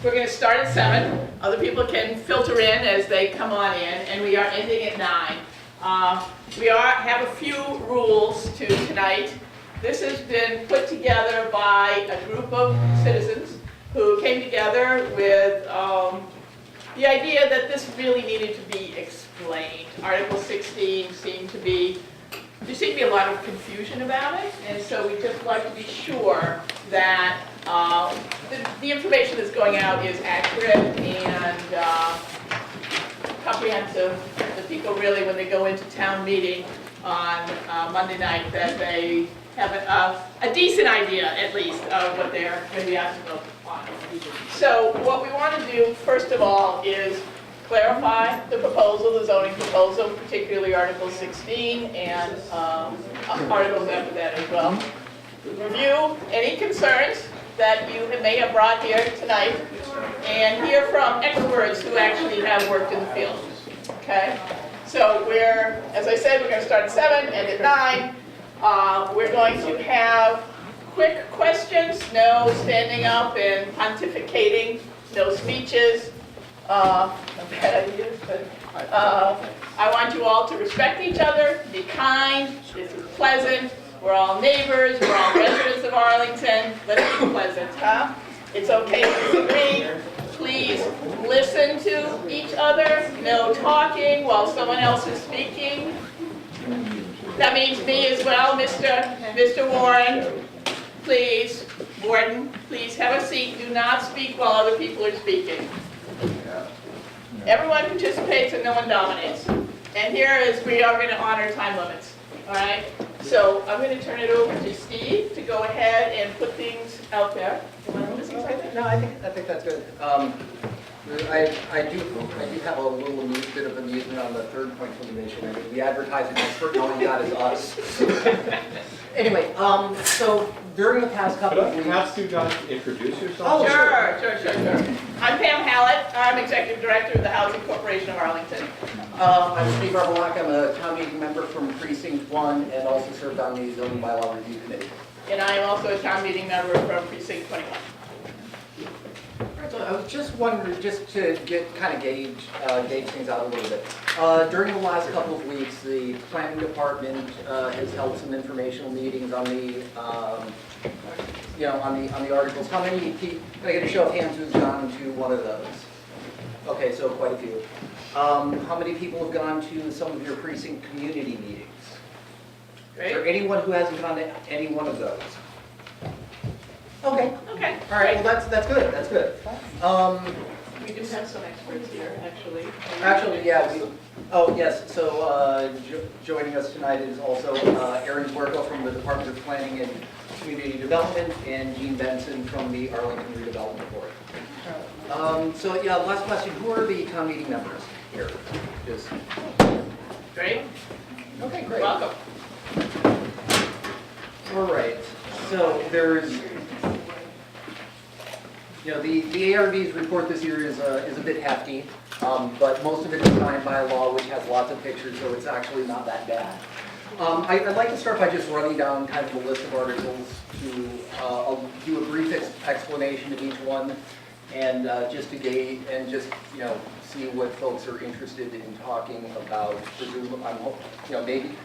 We're going to start at 7. Other people can filter in as they come on in, and we are ending at 9. We have a few rules to tonight. This has been put together by a group of citizens who came together with the idea that this really needed to be explained. Article 16 there seemed to be a lot of confusion about it, and so we'd just like to be sure that the information that's going out is accurate and comprehensive. That people really, when they go into town meeting on Monday night, that they have a decent idea, at least, of what they're going to be asked to vote on. So what we want to do, first of all, is clarify the proposal, the zoning proposal, particularly Article 16 and articles after that as well. Review any concerns that you may have brought here tonight and hear from experts who actually have worked in the field. Okay? So as I said, we're going to start at 7 and at 9. We're going to have quick questions, no standing up and pontificating, no speeches. No bad ideas, but I want you all to respect each other, be kind, this is pleasant, we're all neighbors, we're all residents of Arlington, let's be pleasant, huh? It's okay to disagree, please listen to each other, no talking while someone else is speaking. That means me as well, Mr. Warren, please, Warden, please have a seat, do not speak while other people are speaking. Everyone participates and no one dominates. And here is, we are going to honor time limits. All right? So I'm going to turn it over to Steve to go ahead and put things out there. You want to listen to something? No, I think that's good. I do have a little bit of amusement on the third point from the mission. I mean, we advertise an expert, and all you got is us. Anyway, so during the past couple of weeks... Perhaps you guys introduce yourself? Oh, Sure. I'm Pam Hallett. I'm Executive Director of the Housing Corporation of Arlington. I'm Steve Arbelak. I'm a town meeting member from Precinct 1 and also served on the Zoning Bylaw Review Committee. And I am also a town meeting member from Precinct 21. So I was just wondering, just to kind of gauge things out a little bit. During the last couple of weeks, the planning department has held some informational meetings on the, on the articles. How many people? Can I get a show of hands who's gone to one of those? Okay, so quite a few. How many people have gone to some of your precinct community meetings? Great. Is there anyone who hasn't gone to any one of those? Okay. Okay. All right. Well, that's good. That's good. We do have some experts here, actually. Actually, yeah. Oh, yes. So joining us tonight is also Erin Huerco from the Department of Planning and Community Development, and Jean Benson from the Arlington Redevelopment Board. So yeah, last question: who are the town meeting members here? Just Great. okay, great. Welcome. All right. So there's. The ARB's report this year is a bit hefty, but most of it is signed by law, which has lots of pictures, so it's actually not that bad. I'd like to start by just running down kind of a list of articles to I'll do a brief explanation of each one, and just to gauge and just see what folks are interested in talking about. Maybe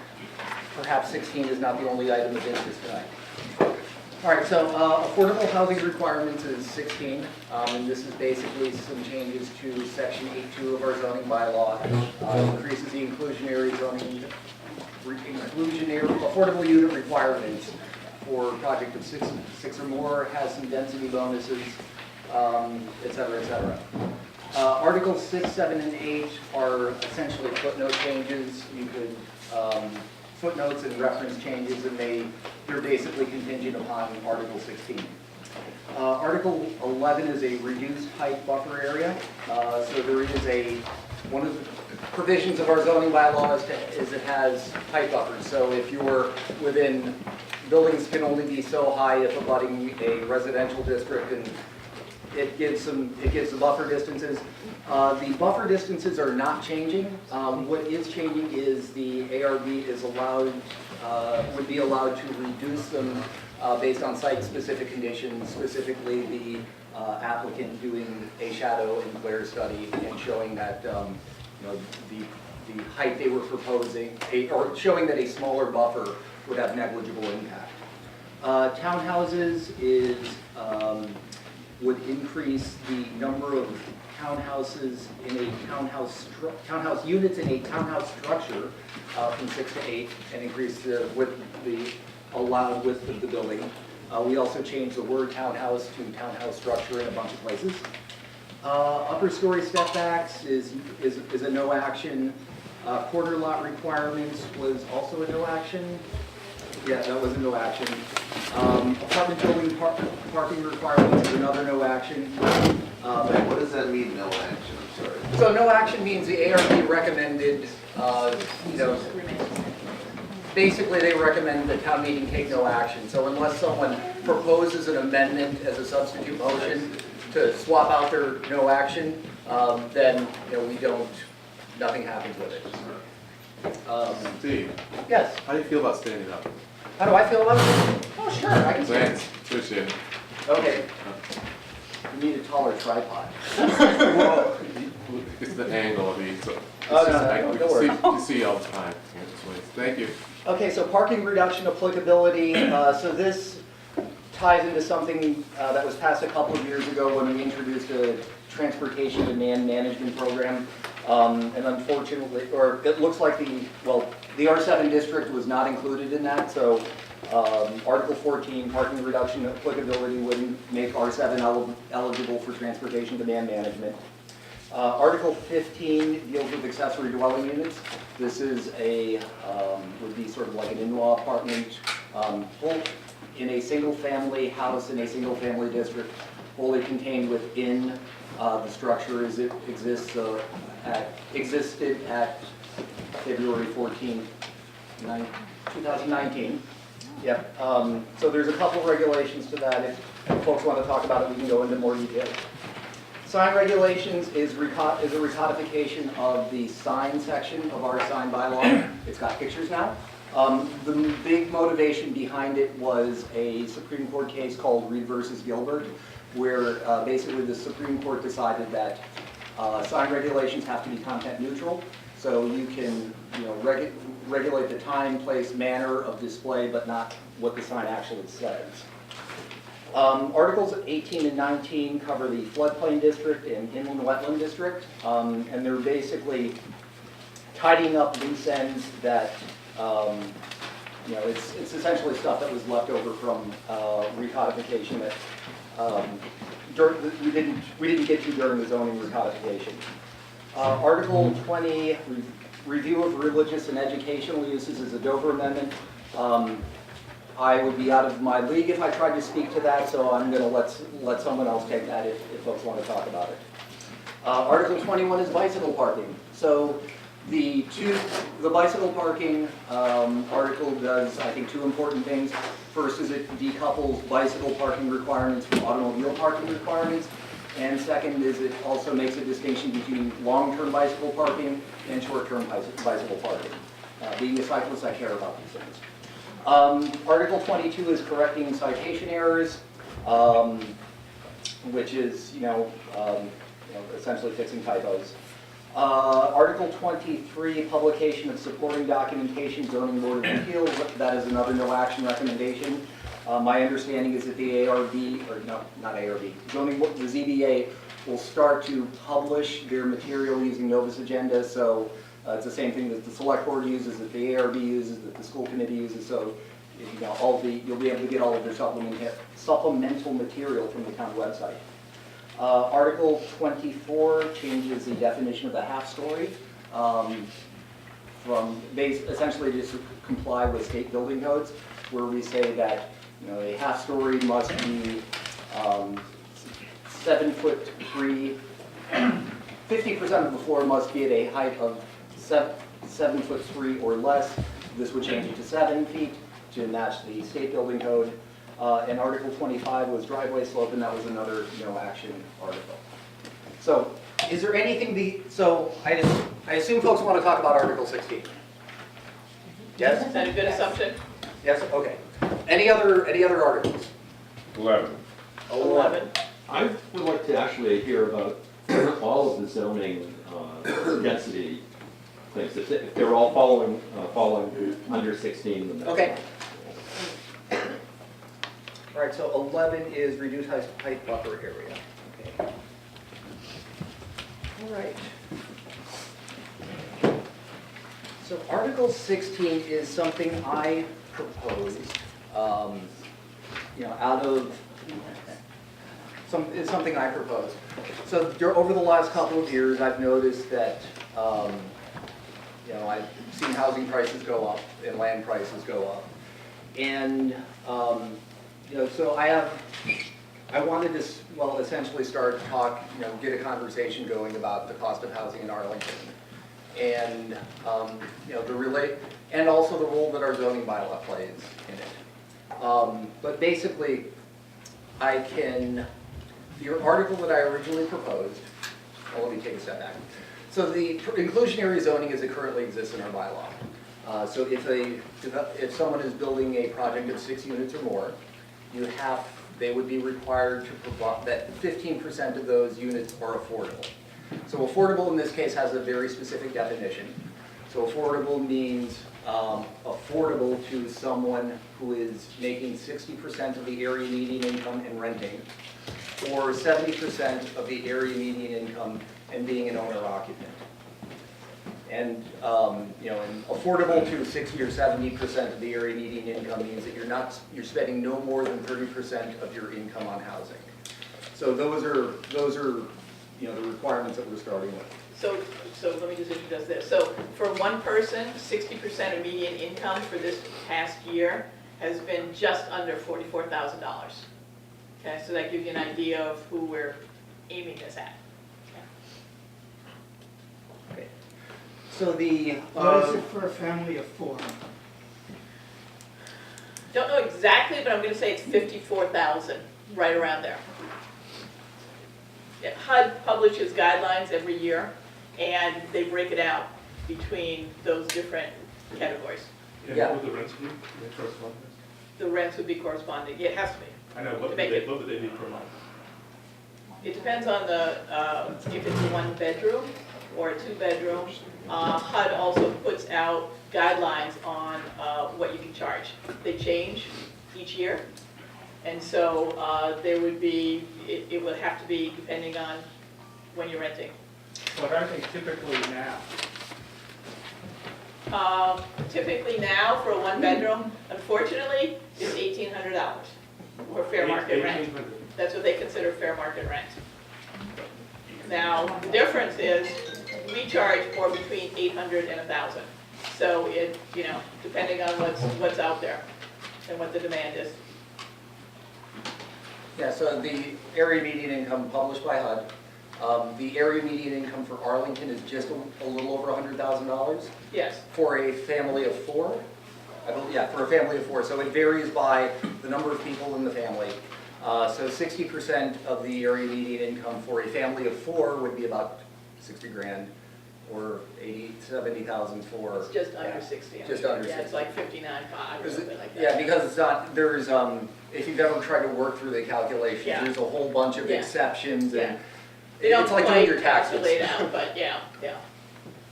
perhaps 16 is not the only item of interest tonight. All right, so affordable housing requirements is 16, and this is basically some changes to section 8.2 of our zoning bylaw. Increases the inclusionary affordable unit requirements for a project of six or more, has some density bonuses, et cetera, et cetera. Articles 6, 7, and 8 are essentially footnote changes. You could footnotes and reference changes, and they're basically contingent upon Article 16. Article 11 is a reduced height buffer area. So there is one of the provisions of our zoning bylaws is it has height buffers. So if you're within, buildings can only be so high if abutting a residential district, and it gives the buffer distances. The buffer distances are not changing. What is changing is the ARB is would be allowed to reduce them based on site-specific conditions, specifically the applicant doing a shadow and glare study and showing that, the height they were proposing, or showing that a smaller buffer would have negligible impact. Townhouses would increase the number of townhouses in a townhouse units in a townhouse structure from 6 to 8 and increase the allowed width of the building. We also changed the word townhouse to townhouse structure in a bunch of places. Upper story step backs is a no action. Corner lot requirements was also a no action. Yeah, that was a no action. Apartment building parking requirements is another no action. What does that mean, no action? I'm sorry. So no action means the ARB recommended, basically they recommend that town meeting take no action. So unless someone proposes an amendment as a substitute motion to swap out their no action, then nothing happens with it. Steve, Yes, how do you feel about standing up? how do I feel about it? Oh, sure, I can stand. Thanks, appreciate it. Okay. You need a taller tripod. Well, it's the angle of these, so. Oh, no, don't worry. You see all the time. Thank you. Okay, so parking reduction applicability, so this ties into something that was passed a couple of years ago when we introduced a transportation demand management program. And unfortunately, or it looks like the R7 district was not included in that, so Article 14, parking reduction applicability wouldn't make R7 eligible for transportation demand management. Article 15 deals with accessory dwelling units. This is would be sort of like an in-law apartment, in a single-family house in a single-family district, wholly contained within the structure as it existed at February 14, 2019. Yep. So there's a couple of regulations to that. If folks want to talk about it, we can go into more detail. Sign regulations is a recodification of the sign section of our sign bylaw. It's got pictures now. The big motivation behind it was a Supreme Court case called Reed versus Gilbert, where basically the Supreme Court decided that sign regulations have to be content neutral. So you can regulate the time, place, manner of display, but not what the sign actually says. Articles 18 and 19 cover the floodplain district and inland wetland district, and they're basically tidying up loose ends that, it's essentially stuff that was left over from recodification that we didn't get to during the zoning recodification. Article 20, review of religious and educational uses is a Dover amendment. I would be out of my league if I tried to speak to that, so I'm going to let someone else take that if folks want to talk about it. Article 21 is bicycle parking. So the bicycle parking article does, I think, two important things. First is it decouples bicycle parking requirements from automobile parking requirements. And second is it also makes a distinction between long-term bicycle parking and short-term bicycle parking. Being a cyclist, I care about these things. Article 22 is correcting citation errors, which is, essentially fixing typos. Article 23, publication of supporting documentation, zoning board of appeals. That is another no action recommendation. My understanding is that the ARB, or no, not ARB, the ZBA will start to publish their material using Novus Agenda. So it's the same thing that the select board uses, that the ARB uses, that the school committee uses. So you'll be able to get all of their supplemental material from the town website. Article 24 changes the definition of a half story from essentially just to comply with state building codes, where we say that a half story must be 7 foot 3. 50% of the floor must be at a height of 7 foot 3 or less. This would change it to 7 feet to match the state building code. And Article 25 was driveway slope, and that was another no action article. So, is there anything I assume folks want to talk about Article 16. Yes? Is that a good assumption? Yes. Okay. Any other articles? 11. 11. I would like to actually hear about all of the zoning density things, if they're all falling under 16. Then that's Okay. fine. All right, so 11 is reduced height buffer area. Okay. All right. So Article 16 is something I proposed, out of, it's something I proposed. So over the last couple of years, I've noticed that, I've seen housing prices go up and land prices go up. And, so I wanted to, essentially start talk, get a conversation going about the cost of housing in Arlington. And, and also the role that our zoning bylaw plays in it. But basically, your article that I originally proposed, let me take a step back. So the inclusionary zoning as it currently exists in our bylaw. So if someone is building a project of 6 units or more, they would be required to provide that 15% of those units are affordable. So affordable in this case has a very specific definition. So affordable means affordable to someone who is making 60% of the area median income and renting, or 70% of the area median income and being an owner occupant. And and affordable to 60 or 70% of the area median income means that you're spending no more than 30% of your income on housing. So those are the requirements that we're starting with. So let me just introduce this. So for one person, 60% of median income for this past year has been just under $44,000. Okay, so that gives you an idea of who we're aiming this at. Okay. So What is it for a family of 4? Don't know exactly, but I'm going to say it's 54,000, right around there. Yeah, HUD publishes guidelines every year, and they break it out between those different categories. Yeah. What would the rents be? The correspondence? The rents would be corresponding. Yeah, it has to be. I know, what To make it- would they be per month? It depends on the, if it's a 1-bedroom or a 2-bedroom. HUD also puts out guidelines on what you can charge. They change each year. And so there would be, it would have to be depending on when you're renting. What are they typically now? Typically now for a 1-bedroom, unfortunately, is $1,800 for fair market rent. 1,800. That's what they consider fair market rent. Now, the difference is we charge for between $800 and $1,000. So it, depending on what's out there and what the demand is. Yeah, so the area median income published by HUD, the area median income for Arlington is just a little over $100,000 Yes. for a family of 4. For a family of 4. So it varies by the number of people in the family. So 60% of the area median income for a family of 4 would be about 60 grand, or 70,000 for. It's just under 60. Just under Yeah, 60. it's like 59.5 or something like that. Yeah, because it's not, there's, if you've ever tried to work through the calculations, Yeah. there's a whole bunch of Yeah. exceptions, Yeah. and They don't it's like doing quite your taxes. calculate out, but yeah.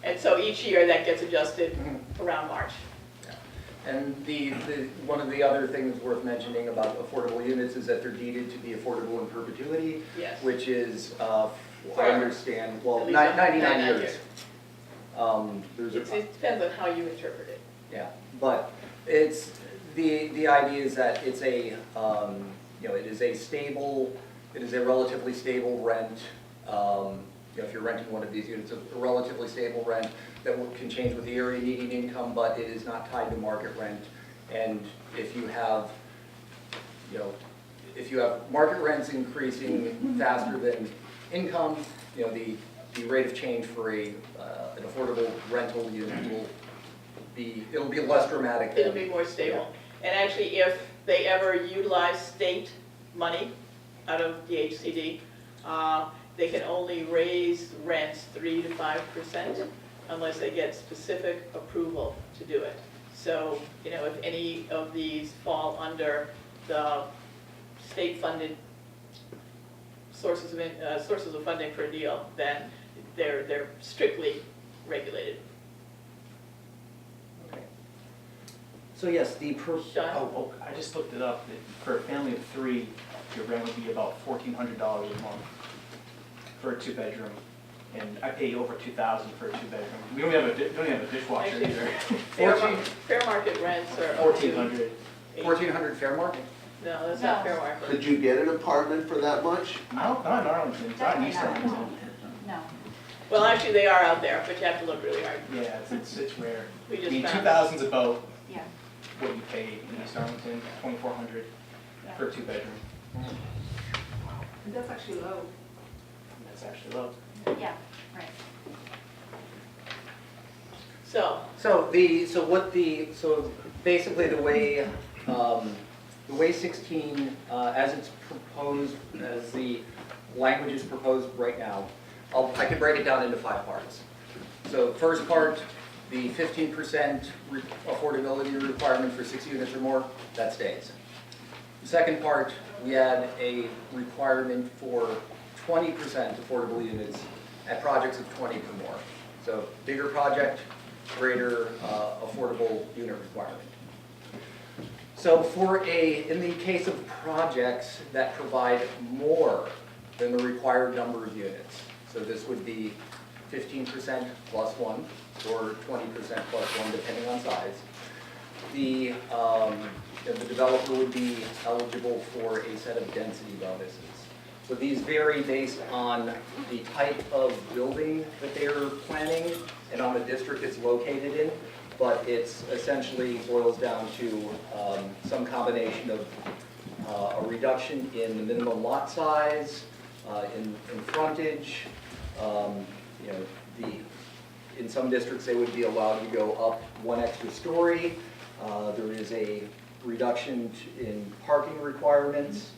And so each year that gets adjusted around March. And one of the other things worth mentioning about affordable units is that they're deeded to be affordable in perpetuity, Yes. which is, I Forever. understand, well, At least 99 99 years. years. There's It depends on how you interpret it. Yeah, but it's, the idea is that it's a, it is a stable, it is a relatively stable rent. If you're renting one of these units, a relatively stable rent that can change with the area median income, but it is not tied to market rent. And if you have, market rents increasing faster than income, the rate of change for an affordable rental unit it'll be less dramatic. It'll be more stable. And actually, if they ever utilize state money out of the HCD, they can only raise rents 3 to 5% unless they get specific approval to do it. So, if any of these fall under the state-funded sources of funding for a deal, then they're strictly regulated. Okay. So yes, Sean? Oh, I just looked it up. For a family of 3, your rent would be about $1,400 a month for a 2-bedroom. And I pay over $2,000 for a 2-bedroom. We don't have a dishwasher Actually, either. Fair market rents are up to $1,400. 1,400 fair market? No, that's not fair market. Could you get an apartment for that much? Not in Arlington, it's not in East Definitely not. Arlington. No. Well, actually, they are out there, but you have to look really hard. Yeah, it's rare. We I just mean, found. 2,000's about Yeah. what you pay in East Arlington, 2,400 for a 2-bedroom. That's actually low. That's actually low. Yeah, right. So, So basically the way 16, as it's proposed, as the language is proposed right now, I can break it down into 5 parts. So first part, the 15% affordability requirement for 6 units or more, that stays. The second part, we add a requirement for 20% affordable units at projects of 20 or more. So bigger project, greater affordable unit requirement. So in the case of projects that provide more than the required number of units, so this would be 15% plus 1 or 20% plus 1 depending on size, the developer would be eligible for a set of density bonuses. So these vary based on the type of building that they're planning and on the district it's located in, but it's essentially boils down to some combination of a reduction in the minimum lot size, in frontage. In some districts they would be allowed to go up 1 extra story. There is a reduction in parking requirements.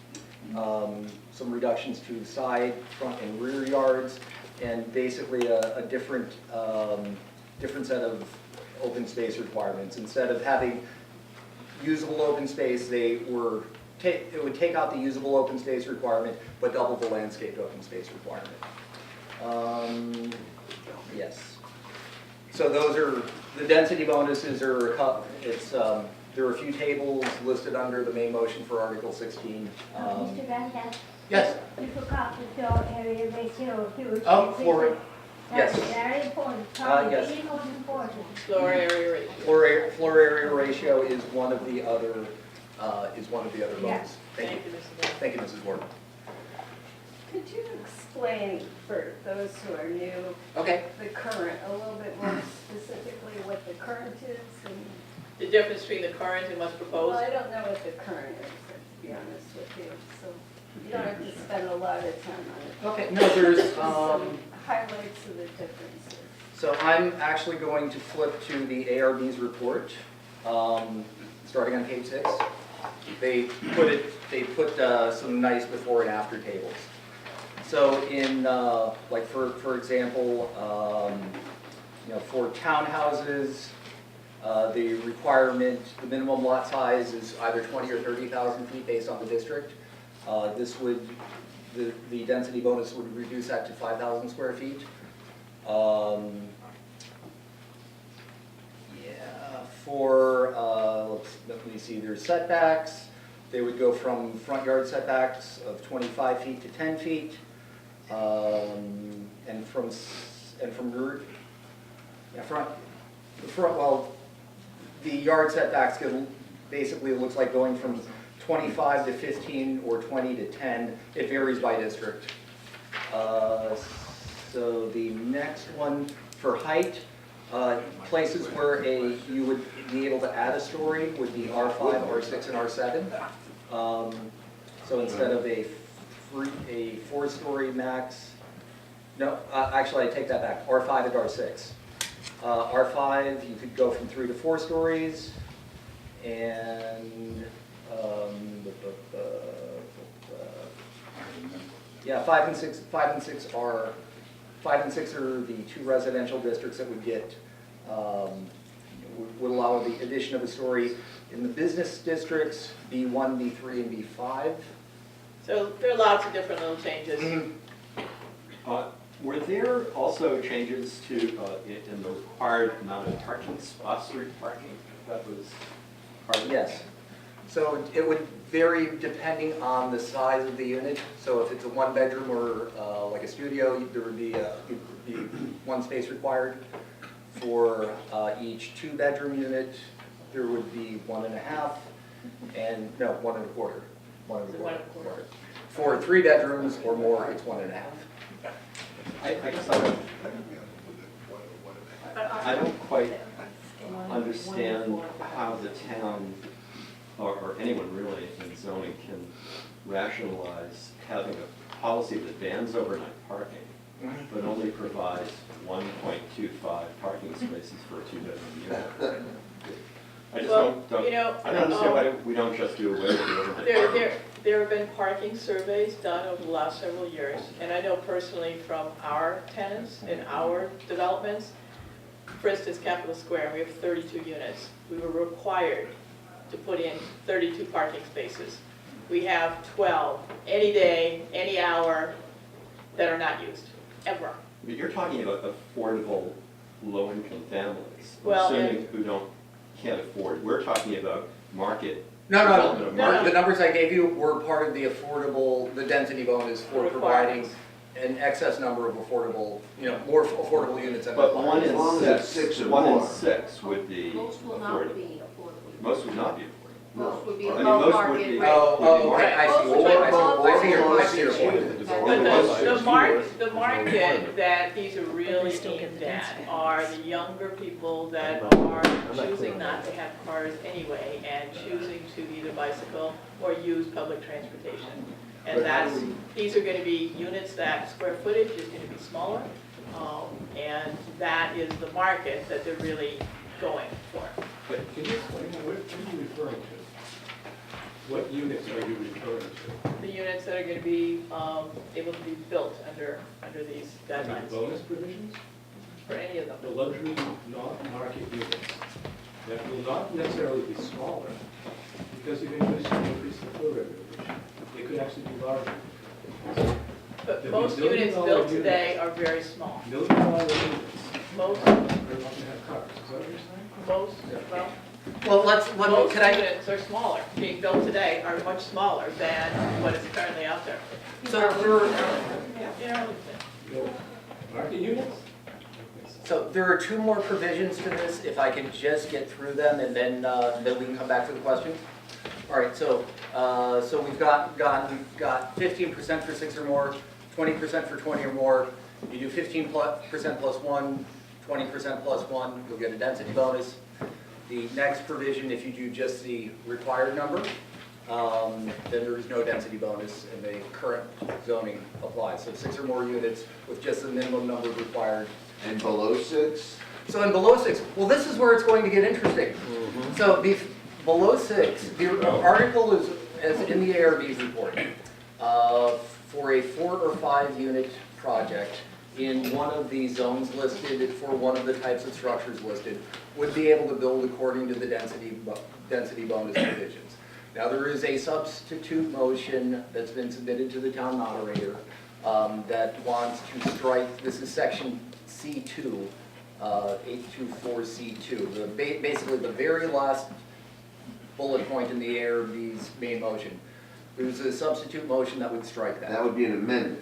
Some reductions to side, front, and rear yards, and basically a different set of open space requirements. Instead of having usable open space, it would take out the usable open space requirement, but double the landscaped open space requirement. Yes. So those are, the density bonuses are, there are a few tables listed under the main motion for Article 16. Mr. Grandad? Yes. You forgot the floor area ratio, huge. Oh, floor, That's yes. very important, probably yes. the most important. floor area ratio. Floor area ratio is one of the other, modes. Thank you. Thank you, Mrs. Ward. Thank you, Mrs. Ward. Could you explain for those who are new, Okay. the current, a little bit more specifically what the current is? And The difference between the current and what's well, proposed. I don't know what the current is, to be honest with you, so you don't have to spend a lot of time on it. Okay, no, there's, Some highlights of the differences. so I'm actually going to flip to the ARB's report, starting on page 6. They put some nice before and after tables. So in, like for example, for townhouses, the requirement, the minimum lot size is either 20 or 30,000 feet based on the district. This would, the density bonus would reduce that to 5,000 square feet. Let me see, there's setbacks. They would go from front yard setbacks of 25 feet to 10 feet. And from rear, well, the yard setbacks can, basically it looks like going from 25 to 15 or 20 to 10. It varies by district. So the next one for height, places where you would be able to add a story would be R5, R6, and R7. So instead of a 4-story max, no, actually I take that back, R5 and R6. R5, you could go from 3 to 4 stories, and yeah, 5 and 6 are the 2 residential districts that would get would allow the addition of a story. In the business districts, B1, B3, and B5. So there are lots of different little changes. Were there also changes to, in the required amount of parking, off-street parking? That was part of it? Yes. So it would vary depending on the size of the unit. So if it's a one-bedroom or like a studio, there would be one space required. For each two-bedroom unit, there would be 1.5, and, no, 1.25. 1.25. For 3 bedrooms or more, it's 1.5. I guess I don't quite understand how the town, or anyone really in zoning, can rationalize having a policy that bans overnight parking, but only provides 1.25 parking spaces for a two-bedroom unit. I just Well, don't, you know, I don't understand why we don't just do away with the overnight parking. There have been parking surveys done over the last several years, and I know personally from our tenants in our developments, for instance, Capitol Square, we have 32 units. We were required to put in 32 parking spaces. We have 12, any day, any hour, that are not used, ever. But you're talking about affordable, low-income families, Well, assuming who can't afford. We're talking about market. No, development of market. the numbers I gave you were part of the affordable, the density bonus for providing an excess number of affordable, more affordable units. But one As long as in it's six, 6 or one in more. 6 would be Most will not affordable. be affordable. Most would not be affordable. Most would be I mean, low most would market be- rate. Oh, okay, I see Most what you're, would be I see your point. But the market that these are really aimed at are the younger people that are choosing not to have cars anyway and choosing to either bicycle or use public transportation. And these are gonna be units that square footage is gonna be smaller, and that is the market that they're really going for. Can you explain, what are you referring to? What units are you referring to? The units that are gonna be, able to be built under these Are there guidelines, bonus provisions? for any of them. The luxury not-market units that will not necessarily be smaller because you're going to increase the flow regulation. They could actually be larger. But The most $1 units billion built today are very small. $1 million units Most, are not going to have cars. Is that what you're saying? most, well, Well, most could I, units are smaller, being built today are much smaller than what is currently out there. so there are, Yeah. No. Market units? So there are 2 more provisions to this, if I can just get through them, and then we can come back to the questions. All right, so we've got 15% for 6 or more, 20% for 20 or more. You do 15% plus 1, 20% plus 1, you'll get a density bonus. The next provision, if you do just the required number, then there is no density bonus, and the current zoning applies. So 6 or more units with just the minimum number required. And below 6? So in below 6, well, this is where it's going to get interesting. So below 6, the article is in the ARB's report. For a 4 or 5 unit project in one of the zones listed for one of the types of structures listed, would be able to build according to the density bonus provisions. Now, there is a substitute motion that's been submitted to the town moderator that wants to strike, this is section C2, 824C2, basically the very last bullet point in the ARB's main motion. There's a substitute motion that would strike that. That would be an amendment.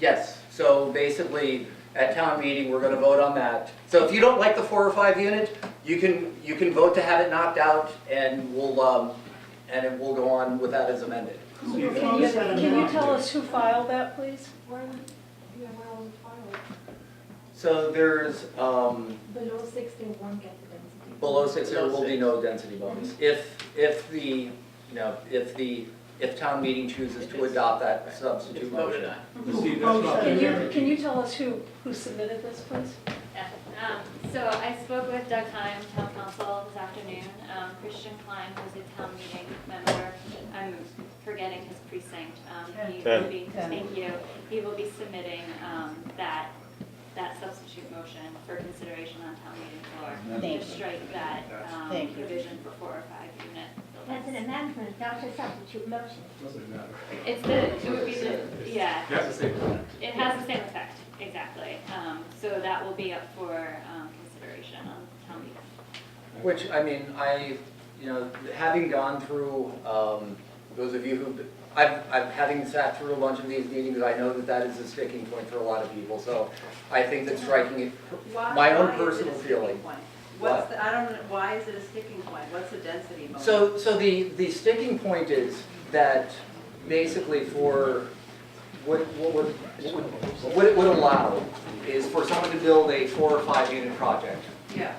Yes, so basically, at town meeting, we're gonna vote on that. So if you don't like the 4 or 5 unit, you can vote to have it knocked out, and we'll go on with that as amended. So you Can you tell us who filed that, please? So there's, Below 6, they won't get the density. below 6, there will be no density bonus. If town meeting chooses to adopt that It's substitute voted motion. on. See, that's not. Can you tell us who submitted this, please? Yeah, so I spoke with Doug Heim, town council, this afternoon. Christian Klein, who's a town meeting member, I'm forgetting his precinct. He will be, thank you, he will be submitting that substitute motion for consideration on town meeting floor. Thank To strike that Thank you. provision for 4 or 5 unit That's an amendment, not a substitute motion. Doesn't matter. It's the, it would be the, yeah, That's the same thing. it has the same effect, exactly. So that will be up for consideration on town meeting. Which, I mean, you know, having gone through, those of you who, having sat through a bunch of these meetings, I know that that is a sticking point for a lot of people, so I think that striking it, my own personal feeling. What's the, I don't know, why is it a sticking point? What's the density bonus? So the sticking point is that basically for, what it would allow is for someone to build a 4 or 5 unit project. Yeah.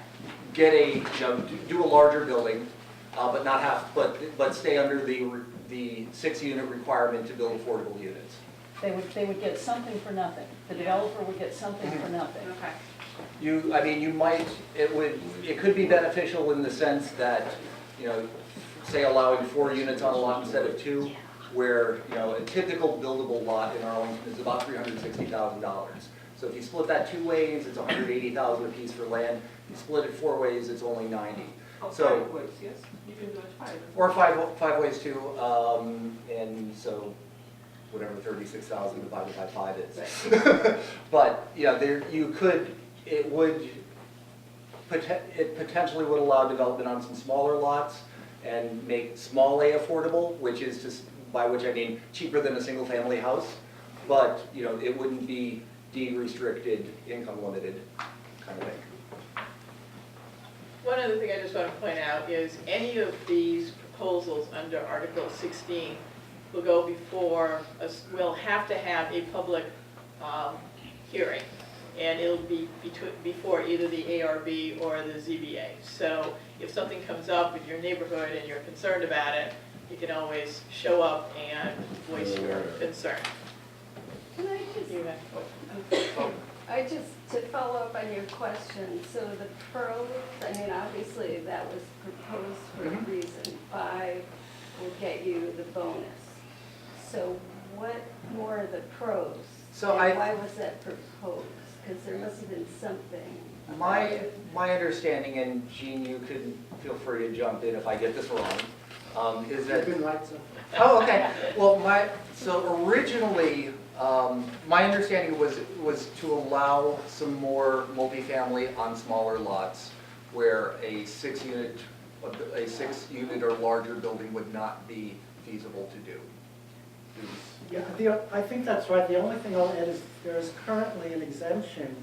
Get a, you know, do a larger building, but not have, but stay under the 6 unit requirement to build affordable units. They would get something for nothing. The developer would get something for nothing. Okay. I mean, it could be beneficial in the sense that, you know, say allowing 4 units on a lot instead of 2, where, you know, a typical buildable lot in Arlington is about $360,000. So if you split that 2 ways, it's $180,000 a piece for land. If you split it 4 ways, it's only $90,000. So, 5 ways, yes, you can do it 5. or five ways too, and so whatever 36,000 divided by 5 is. But yeah, it potentially would allow development on some smaller lots and make small A affordable, which is just, by which I mean cheaper than a single family house. But, you know, it wouldn't be deed restricted, income limited kind of thing. One other thing I just want to point out is any of these proposals under Article 16 will go before, will have to have a public hearing. And it'll be before either the ARB or the ZBA. So if something comes up in your neighborhood and you're concerned about it, you can always show up and voice your concern. Can I just, to follow up on your question, so the pros, I mean, obviously that was proposed for a reason. 5 will get you the bonus. So what more are the pros? So And why was that proposed? Because there must have been something. My understanding, and Jean, you could feel free to jump in if I get this wrong, is that. You've been right so Oh, okay. Well, so originally, my understanding was to allow some more multifamily on smaller lots where a 6 unit or larger building would not be feasible to do. Yeah, I think that's right. The only thing I'll add is there is currently an exemption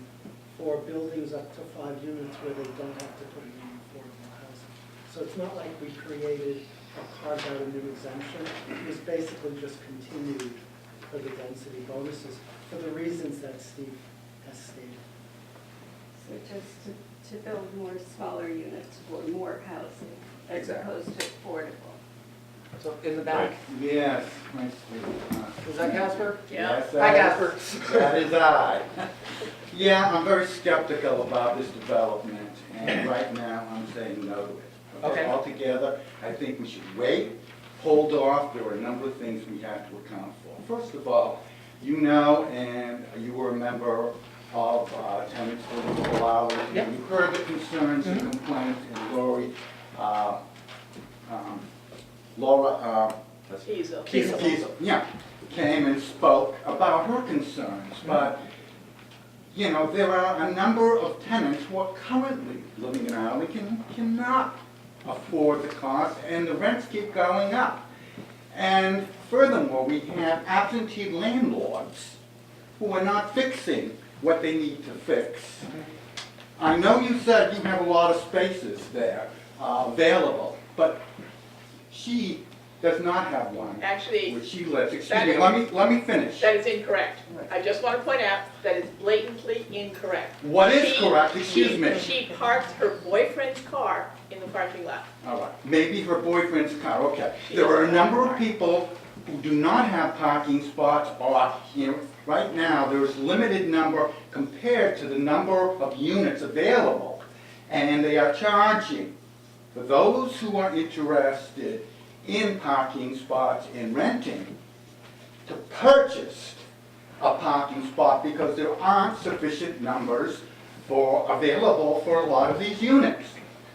for buildings up to 5 units where they don't have to put in affordable housing. So it's not like we created or carved out a new exemption. It was basically just continued for the density bonuses for the reasons that Steve has stated. So just to build more smaller units for more housing as Exactly. opposed to affordable. So in the back, Yes, nice to meet you. is that Casper? Yeah. Yes, Hi, that Casper. That is I. Yeah, I'm very skeptical about this development, and right now I'm saying no to it. Okay. Altogether, I think we should wait, hold off. There are a number of things we have to account for. First of all, you know, and you were a member of tenants for a little while, Yep. you heard the concerns and complaints, and Laura, Kiesel. Kiesel, yeah, came and spoke about her concerns, but, you know, there are a number of tenants who are currently living in Arlington cannot afford the cost, and the rents keep going up. And furthermore, we have absentee landlords who are not fixing what they need to fix. I know you said you have a lot of spaces there available, but she does not have one Actually, where she lives. Excuse me, let me finish. that is incorrect. I just want to point out that is blatantly incorrect. What is correct? Excuse me. She parks her boyfriend's car in the parking lot. All right, maybe her boyfriend's car, okay. There are a number of people who do not have parking spots, or, you know, right now, there's limited number compared to the number of units available. And they are charging, for those who are interested in parking spots and renting, to purchase a parking spot because there aren't sufficient numbers available for a lot of these units.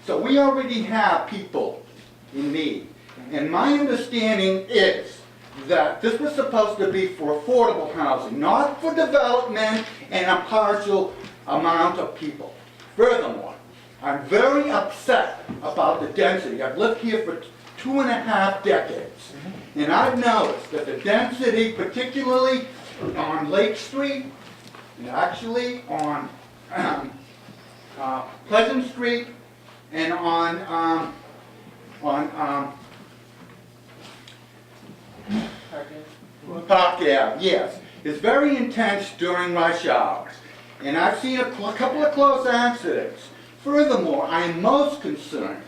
So we already have people in need. And my understanding is that this was supposed to be for affordable housing, not for development and a partial amount of people. Furthermore, I'm very upset about the density. I've lived here for 2.5 decades, and I've noticed that the density, particularly on Lake Street, and actually on Pleasant Street, and on Park Ave, yes, is very intense during rush hours. And I've seen a couple of close accidents. Furthermore, I am most concerned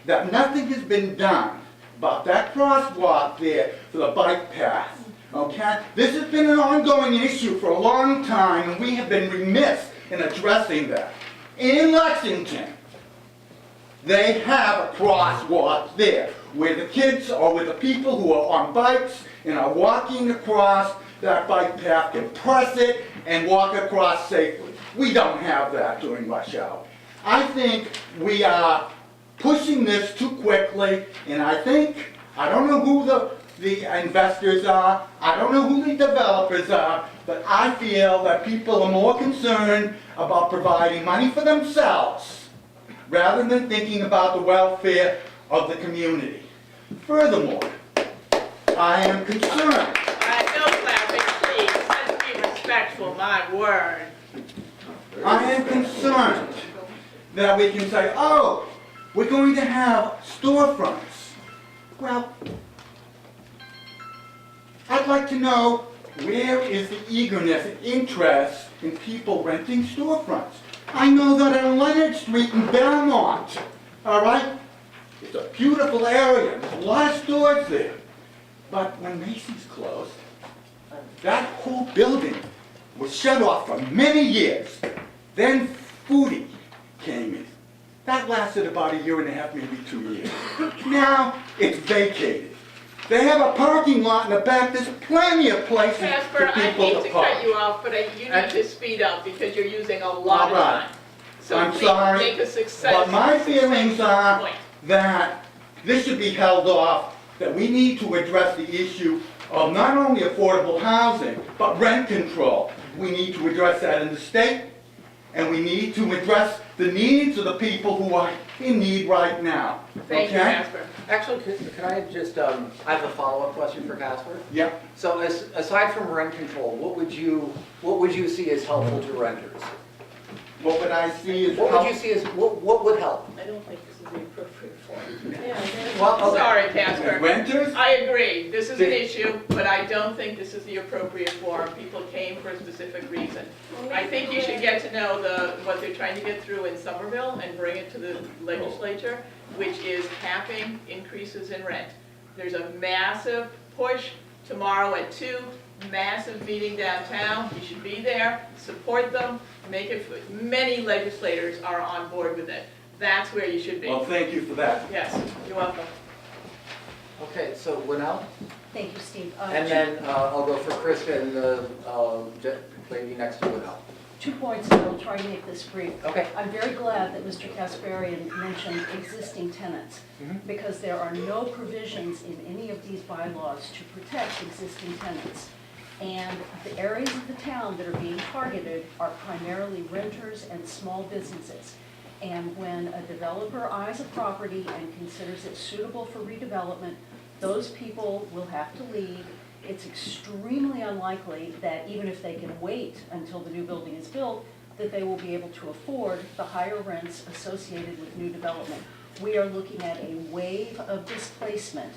that nothing has been done about that crosswalk there for the bike path. Okay? This has been an ongoing issue for a long time, and we have been remiss in addressing that. In Lexington, they have a crosswalk there where the kids or where the people who are on bikes and are walking across that bike path can press it and walk across safely. We don't have that during rush hour. I think we are pushing this too quickly, and I don't know who the investors are, I don't know who the developers are, but I feel that people are more concerned about providing money for themselves rather than thinking about the welfare of the community. Furthermore, I am concerned. All right, no clapping, please. Let's be respectful, my word. I am concerned that we can say, oh, we're going to have storefronts. Well, I'd like to know where is the eagerness and interest in people renting storefronts. I know that on Leonard Street in Belmont, all right, it's a beautiful area, there's a lot of stores there. But when Macy's closed, that whole building was shut off for many years. Then Foodie came in. That lasted about 1.5 years, maybe 2 years. Now it's vacated. They have a parking lot in the back. There's plenty of places Casper, for I people hate to to park. cut you off, but you need to speed up because you're using a lot of All right. time. So I'm please sorry, make a success. but my feelings are point. that this should be held off, that we need to address the issue of not only affordable housing, but rent control. We need to address that in the state, and we need to address the needs of the people who are in need right now. Thank you, Okay? Casper. Actually, could I just, I have a follow-up question for Casper. Yeah. So aside from rent control, what would you see as helpful to renters? What would I see is What would you see as, what would help? I don't think this is the appropriate forum. Well, okay. Sorry, Casper. Renters? I agree, this is an issue, but I don't think this is the appropriate forum. People came for a specific reason. I think you should get to know what they're trying to get through in Somerville and bring it to the legislature, which is capping increases in rent. There's a massive push tomorrow at 2, massive meeting downtown. You should be there, support them, make it, many legislators are on board with it. That's where you should be. Well, thank you for that. Yes, you're welcome. Okay, so Winnell, Thank you, Steve. and then I'll go for Krista and the lady next to Winnell. 2 points, and I'll try to make this brief. Okay. I'm very glad that Mr. Kasparian mentioned existing tenants, because there are no provisions in any of these bylaws to protect existing tenants. And the areas of the town that are being targeted are primarily renters and small businesses. And when a developer eyes a property and considers it suitable for redevelopment, those people will have to leave. It's extremely unlikely that even if they can wait until the new building is built, that they will be able to afford the higher rents associated with new development. We are looking at a wave of displacement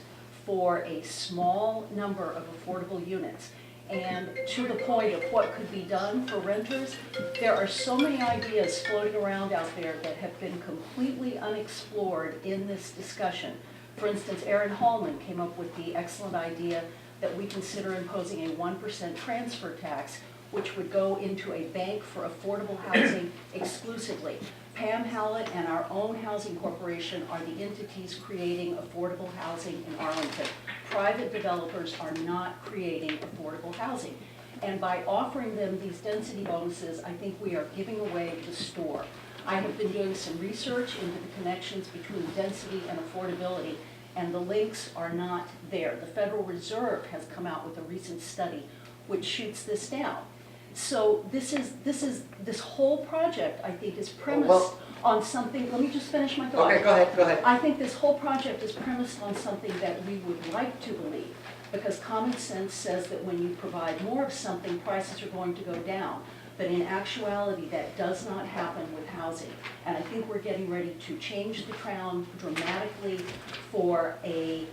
for a small number of affordable units. And to the point of what could be done for renters, there are so many ideas floating around out there that have been completely unexplored in this discussion. For instance, Aaron Hallman came up with the excellent idea that we consider imposing a 1% transfer tax, which would go into a bank for affordable housing exclusively. Pam Hallett and our own housing corporation are the entities creating affordable housing in Arlington. Private developers are not creating affordable housing. And by offering them these density bonuses, I think we are giving away the store. I have been doing some research into the connections between density and affordability, and the links are not there. The Federal Reserve has come out with a recent study which shoots this down. So this whole project, I think, is premised on something, let me just finish my thought. Okay, go ahead. I think this whole project is premised on something that we would like to believe, because common sense says that when you provide more of something, prices are going to go down. But in actuality, that does not happen with housing. And I think we're getting ready to change the town dramatically for a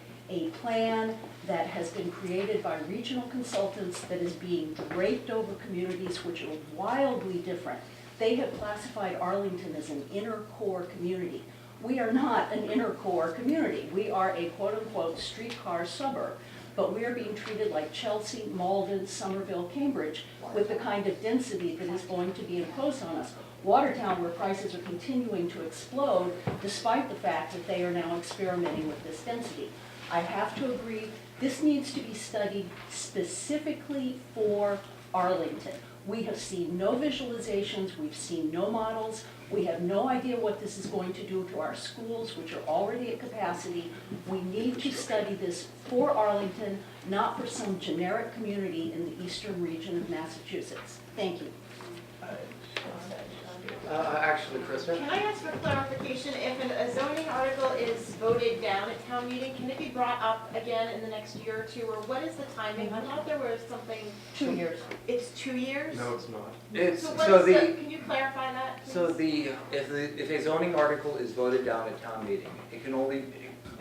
plan that has been created by regional consultants that is being draped over communities which are wildly different. They have classified Arlington as an inner core community. We are not an inner core community. We are a quote-unquote streetcar suburb, but we are being treated like Chelsea, Malden, Somerville, Cambridge, with the kind of density that is going to be imposed on us. Watertown, where prices are continuing to explode, despite the fact that they are now experimenting with this density. I have to agree, this needs to be studied specifically for Arlington. We have seen no visualizations, we've seen no models, we have no idea what this is going to do to our schools, which are already at capacity. We need to study this for Arlington, not for some generic community in the eastern region of Massachusetts. Thank you. Actually, Krista? Can I ask for clarification? If a zoning article is voted down at town meeting, can it be brought up again in the next year or two, or what is the timing? I thought there was something. 2 years. It's 2 years? No, it's not. It's, So so what is the, can you clarify that, please? so if a zoning article is voted down at town meeting,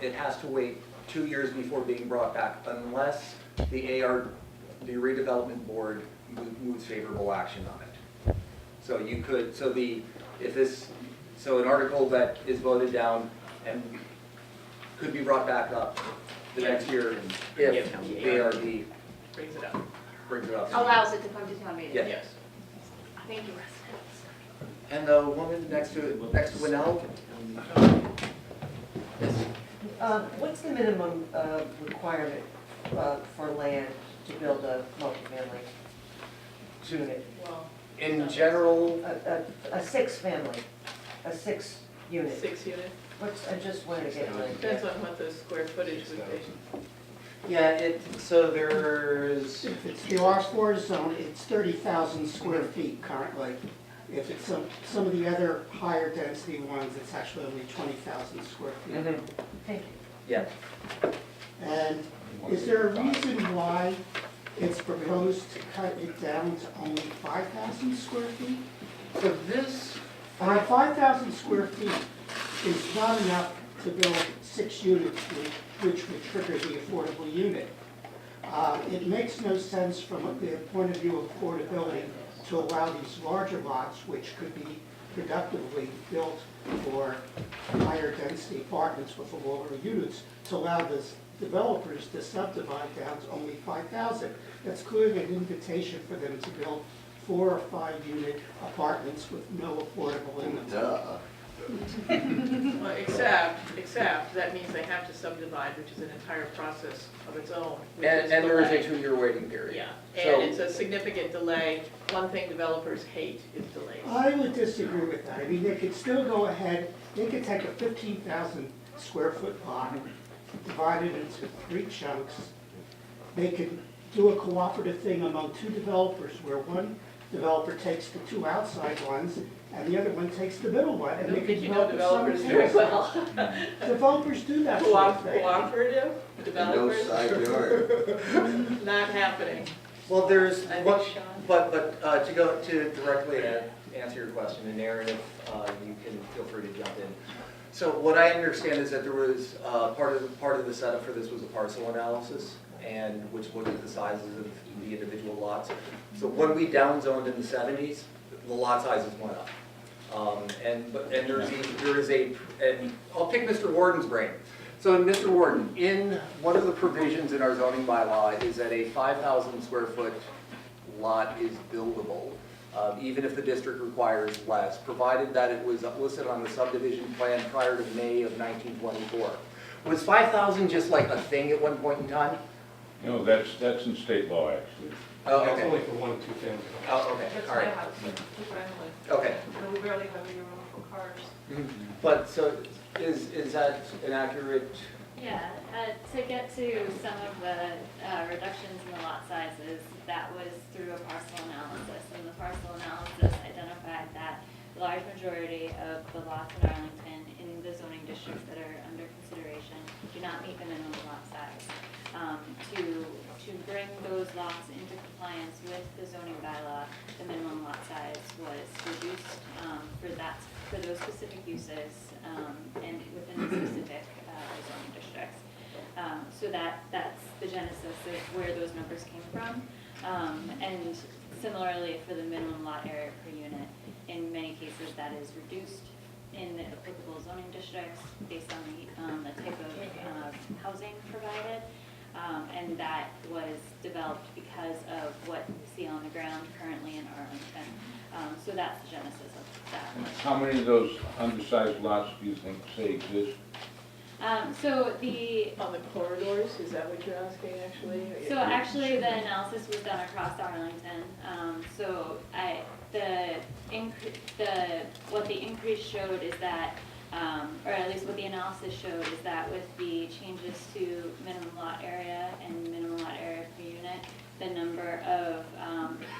it has to wait 2 years before being brought back unless the redevelopment board moves favorable action on it. So you could, so an article that is voted down and could be brought back up the next year if the ARD brings it up. Allows it to come to town meeting? Yes. Thank you. And the woman next to Winnell? What's the minimum requirement for land to build a multifamily unit? In general, A six-family, a six-unit. 6 units? I just wanted to get like. Depends on what the square footage would be. yeah, so there's, If it's the R4 zone, it's 30,000 square feet currently. If it's some of the other higher density ones, it's actually only 20,000 square feet. Thank you. yeah. And is there a reason why it's proposed to cut it down to only 5,000 square feet? So this, 5,000 square feet is not enough to build 6 units, which would trigger the affordable unit. It makes no sense from the point of view of affordability to allow these larger lots, which could be productively built for higher density apartments with the lower units, to allow this developers to subdivide down to only 5,000. That's clearly an invitation for them to build 4 or 5 unit apartments with no affordable in them. Duh. Well, except that means they have to subdivide, which is an entire process of its own. which and there is delay. a 2-year waiting period. Yeah, So- and it's a significant delay. One thing developers hate is delays. I would disagree with that. I mean, they could still go ahead, they could take a 15,000 square foot lot, divide it into 3 chunks. They could do a cooperative thing among 2 developers, where one developer takes the 2 outside ones, and the other one takes the middle one, I and don't they think can you know develop it developers very simultaneously. well. Developers do that sort of thing. Cooperative No developers, side yard. not happening. Well, there's, I think what, Sean. but to go to directly answer your question, and Aaron, if you can feel free to jump in. So what I understand is that there was, part of the setup for this was a parcel analysis, and which looked at the sizes of the individual lots. So when we downzoned in the 70s, the lot sizes went up. And I'll pick Mr. Warden's brain. So Mr. Warden, in one of the provisions in our zoning bylaw is that a 5,000 square foot lot is buildable, even if the district requires less, provided that it was listed on the subdivision plan prior to May of 1924. Was 5,000 just like a thing at one point in time? No, that's in state law, actually. Oh, That's okay. only for 1 and 2 families. Oh, okay, That's all my right. house, two-family. Okay. And we barely have any room for cars. But so is that an accurate Yeah, to get to some of the reductions in the lot sizes, that was through a parcel analysis. And the parcel analysis identified that the large majority of the lots in Arlington in the zoning districts that are under consideration do not meet the minimum lot size. To bring those lots into compliance with the zoning bylaw, the minimum lot size was reduced for those specific uses and within the specific zoning districts. So that's the genesis of where those numbers came from. And similarly for the minimum lot area per unit, in many cases that is reduced in the applicable zoning districts based on the type of housing provided. And that was developed because of what we see on the ground currently in Arlington. So that's the genesis of that. How many of those undersized lots do you think say exist? So the On the corridors, is that what you're asking actually? So actually, the analysis was done across Arlington. What the increase showed is that, or at least what the analysis showed is that with the changes to minimum lot area and minimum lot area per unit, the number of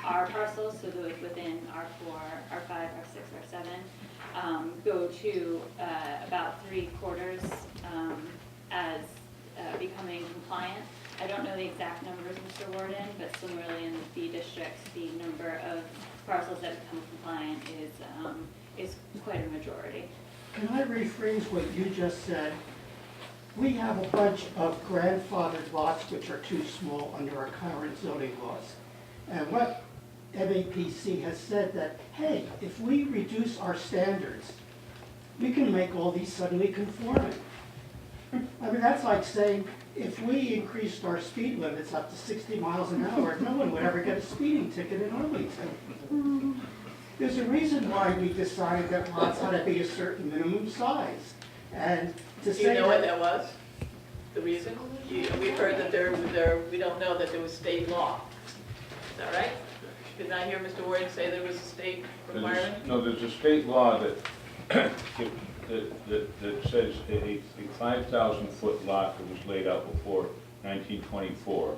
R parcels, so those within R4, R5, R6, R7, go to about 3/4 as becoming compliant. I don't know the exact numbers, Mr. Warden, but similarly in the B districts, the number of parcels that become compliant is quite a majority. Can I rephrase what you just said? We have a bunch of grandfathered lots which are too small under our current zoning laws. And what MAPC has said that, hey, if we reduce our standards, we can make all these suddenly conforming. I mean, that's like saying, if we increased our speed limits up to 60 miles an hour, no one would ever get a speeding ticket in Arlington. There's a reason why we decided that lots had to be a certain minimum size. And to Do say you know what that, that was? The reason? We've heard that we don't know that there was state law. Is that right? Did not hear Mr. Warden say there was a state requirement? No, there's a state law that that says a 5,000-foot lot that was laid out before 1924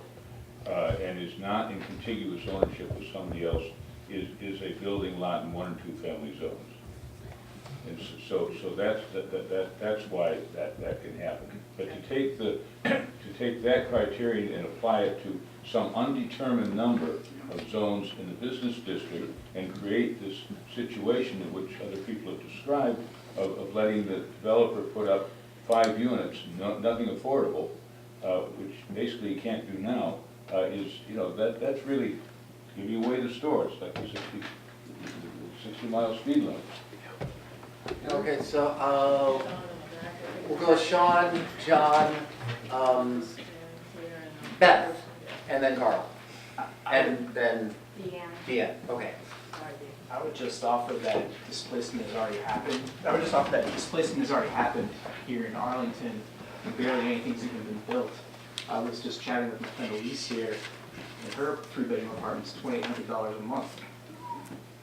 and is not in contiguous ownership with somebody else is a building lot in 1- and 2-family zones. And so that's why that can happen. But to take that criterion and apply it to some undetermined number of zones in the business district and create this situation in which other people have described of letting the developer put up 5 units, nothing affordable, which basically you can't do now, is, that's really giving away the stores, like the 60-mile speed limit. Okay, so we'll go Sean, John, Beth, and then Carl, and then Deanne. Okay. I would just offer that displacement has already happened. Here in Arlington, and barely anything's even been built. I was just chatting with my friend Elise here, and her 3-bedroom apartment's $2,800 a month.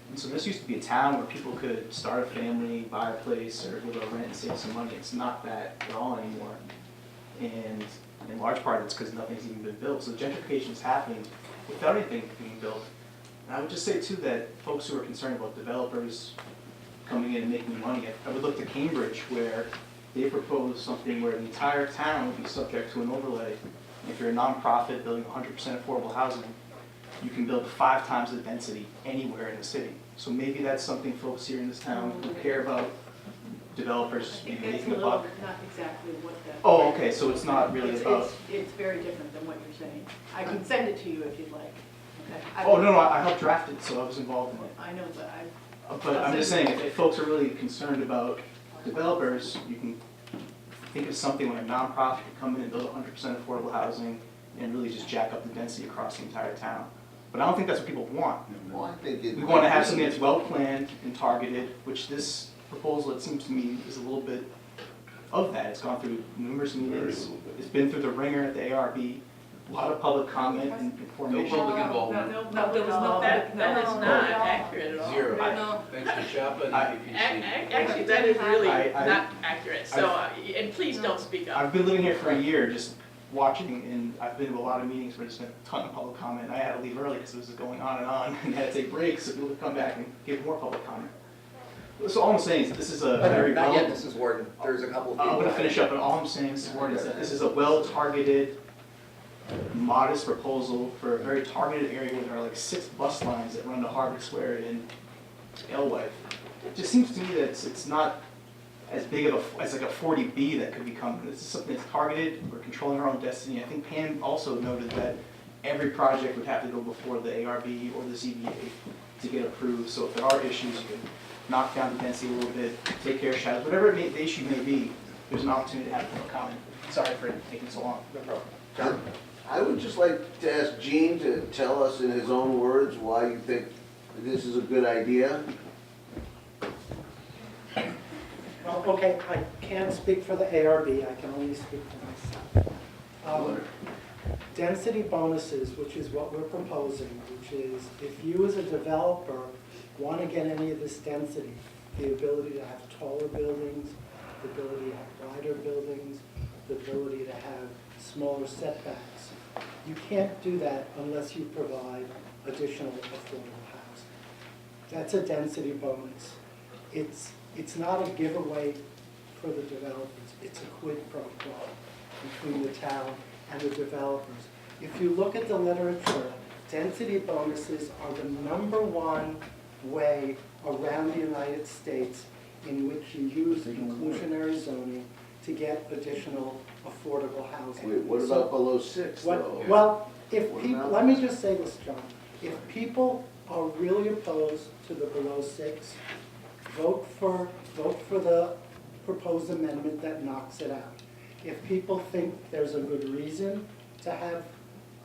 And so this used to be a town where people could start a family, buy a place, or go to rent and save some money. It's not that at all anymore. And in large part, it's because nothing's even been built. So gentrification is happening without anything being built. And I would just say, too, that folks who are concerned about developers coming in and making money, I would look to Cambridge, where they propose something where the entire town would be subject to an overlay. If you're a nonprofit building 100% affordable housing, you can build 5 times the density anywhere in the city. So maybe that's something folks here in this town who care about developers making a buck. Not exactly what that. Oh, okay, so it's not really about. It's very different than what you're saying. I can send it to you if you'd like. Okay. Oh, no, I helped draft it, so I was involved in it. I know, but But I'm just saying, if folks are really concerned about developers, you can think of something like a nonprofit could come in and build 100% affordable housing and really just jack up the density across the entire town. But I don't think that's what people want. Well, I think it We want to have something that's well planned and targeted, which this proposal, it seems to me, is a little bit of that. It's gone through numerous meetings. It's been through the ringer at the ARB. a lot of public comment and information. No, there was no, that is not accurate at all. Zero. Thanks to Chapa and EPC. Actually, that is really I- not accurate, so, and please don't speak up. I've been living here for a year, just watching, and I've been to a lot of meetings where there's been a ton of public comment. I had to leave early because it was going on, and had to take breaks so people could come back and give more public comment. So all I'm saying is that this is a very Not yet, well. Mrs. Warden, there's a couple of I'm people. gonna finish up, and all I'm saying, Mrs. Warren, is that this is a well-targeted, modest proposal for a very targeted area where there are like 6 bus lines that run to Harvard Square in Alewife. It just seems to me that it's not as big of as like a 40B that could become. This is something that's targeted. We're controlling our own destiny. I think Pam also noted that every project would have to go before the ARB or the ZBA to get approved. So if there are issues, you can knock down the density a little bit, take care of shadows, whatever the issue may be. There's an opportunity to have public comment. Sorry for taking so long. No problem. John? I would just like to ask Gene to tell us in his own words why you think this is a good idea. Well, okay, I can't speak for the ARB, I can only speak for myself. Density bonuses, which is what we're proposing, which is if you as a developer want to get any of this density, the ability to have taller buildings, the ability to have wider buildings, the ability to have smaller setbacks, you can't do that unless you provide additional affordable housing. That's a density bonus. It's not a giveaway for the developers, it's a quid pro quo between the town and the developers. If you look at the literature, density bonuses are the #1 way around the United States in which you use inclusionary zoning to get additional affordable housing. Wait, what about below 6 though? Well, if What people, about let me that? just say this, John. If people are really opposed to the below 6, vote for the proposed amendment that knocks it out. If people think there's a good reason to have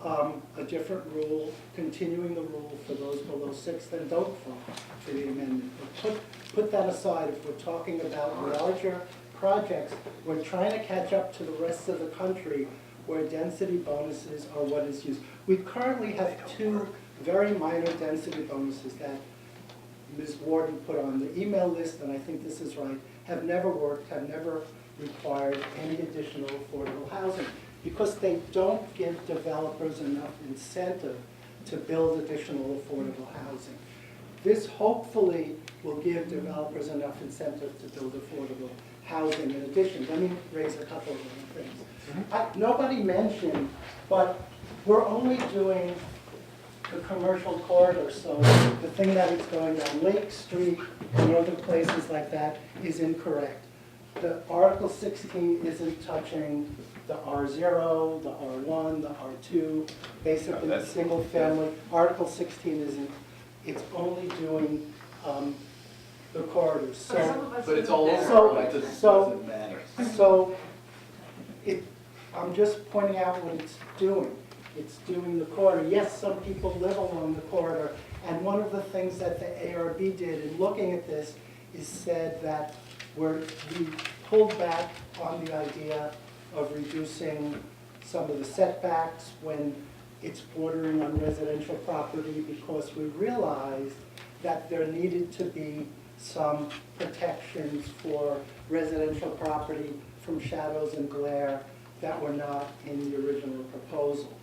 a different rule, continuing the rule for those below 6, then don't vote for the amendment. But put that aside. If we're talking about larger projects, we're trying to catch up to the rest of the country where density bonuses are what is used. We currently have 2 very minor density bonuses that Ms. Warden put on the email list, and I think this is right, have never worked, have never required any additional affordable housing, because they don't give developers enough incentive to build additional affordable housing. This hopefully will give developers enough incentive to build affordable housing in addition. Let me raise a couple of other things. Nobody mentioned, but we're only doing the commercial corridor, so the thing that is going down Lake Street and other places like that is incorrect. The Article 16 isn't touching the R0, the R1, the R2, basically the single family. Article 16 isn't, it's only doing the corridors. So, But it's all over, it doesn't matter. so I'm just pointing out what it's doing. It's doing the corridor. Yes, some people live along the corridor, and one of the things that the ARB did in looking at this is said that we pulled back on the idea of reducing some of the setbacks when it's bordering on residential property, because we realized that there needed to be some protections for residential property from shadows and glare that were not in the original proposal.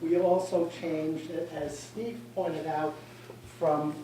We also changed it, as Steve pointed out, from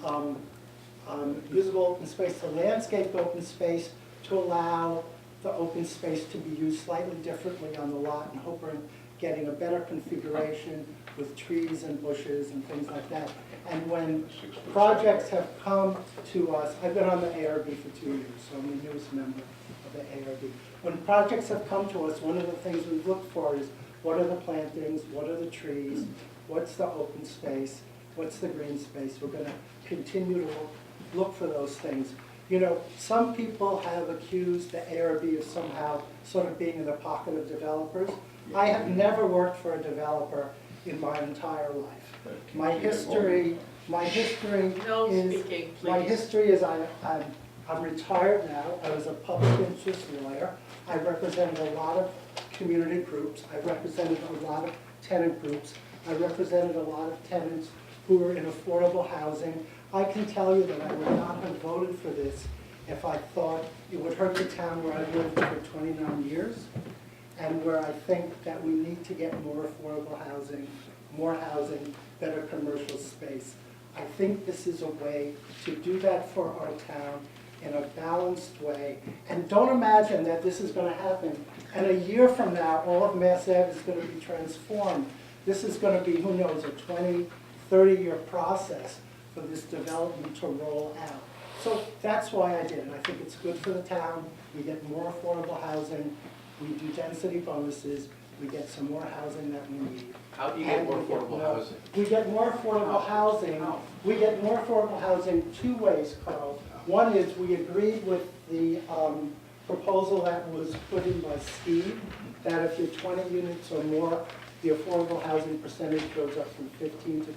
usable open space to landscaped open space to allow the open space to be used slightly differently on the lot, and hope we're getting a better configuration with trees and bushes and things like that. And when projects have come to us, I've been on the ARB for 2 years, so I'm the newest member of the ARB. When projects have come to us, one of the things we've looked for is what are the plantings, what are the trees, what's the open space, what's the green space. We're going to continue to look for those things. You know, some people have accused the ARB of somehow sort of being in the pocket of developers. I have never worked for a developer in my entire life. My history is I'm retired now. I was a public interest lawyer. I represented a lot of community groups. I represented a lot of tenant groups. I represented a lot of tenants who were in affordable housing. I can tell you that I would not have voted for this if I thought it would hurt the town where I've lived for 29 years, and where I think that we need to get more affordable housing, more housing, better commercial space. I think this is a way to do that for our town in a balanced way. And don't imagine that this is going to happen, and a year from now, all of Mass Ave is going to be transformed. This is going to be, who knows, a 20, 30-year process for this development to roll out. So that's why I did it. I think it's good for the town. We get more affordable housing. We do density bonuses. We get some more housing that we need. How do you get more affordable housing? We get more affordable housing. We get more affordable housing two ways, Carl. One is we agreed with the proposal that was put in by Steve, that if you're 20 units or more, the affordable housing percentage goes up from 15 to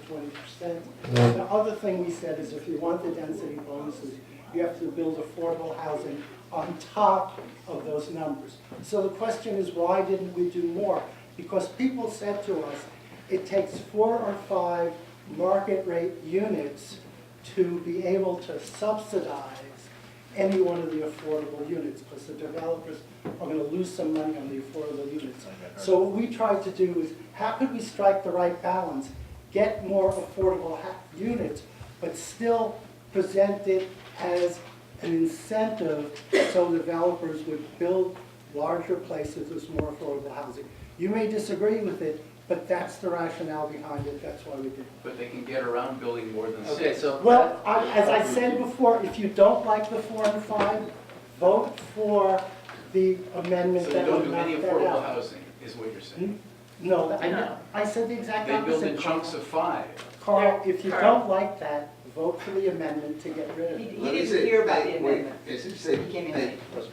20%. The other thing we said is if you want the density bonuses, you have to build affordable housing on top of those numbers. So the question is, why didn't we do more? Because people said to us, it takes 4 or 5 market rate units to be able to subsidize any one of the affordable units, because the developers are going to lose some money on the affordable units. So what we tried to do is, how could we strike the right balance, get more affordable units, but still present it as an incentive so developers would build larger places with more affordable housing. You may disagree with it, but that's the rationale behind it. That's why we did it. But they can get around building more than 6. Okay, so well, as I said before, if you don't like the 4 and 5, vote for the amendment So they that don't would do knock any that affordable out. housing, is what you're saying? No, No. I said the exact They opposite. build in chunks of 5. Carl, if you Carl. don't like that, vote for the amendment to get rid of it. Let me say about the wait, amendment. can I just say He came in thank- late.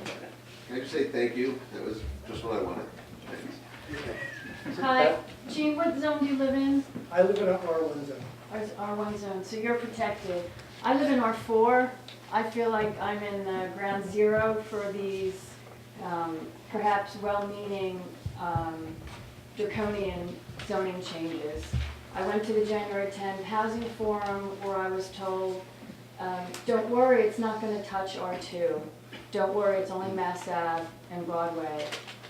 Can I just say thank you? That was just what I wanted. Thanks. Hi, Jean, what zone do you live in? I live in an R1 zone. R1 zone, so you're protected. I live in R4. I feel like I'm in the ground zero for these perhaps well-meaning draconian zoning changes. I went to the January 10th Housing Forum where I was told, don't worry, it's not going to touch R2. Don't worry, it's only Mass Ave and Broadway.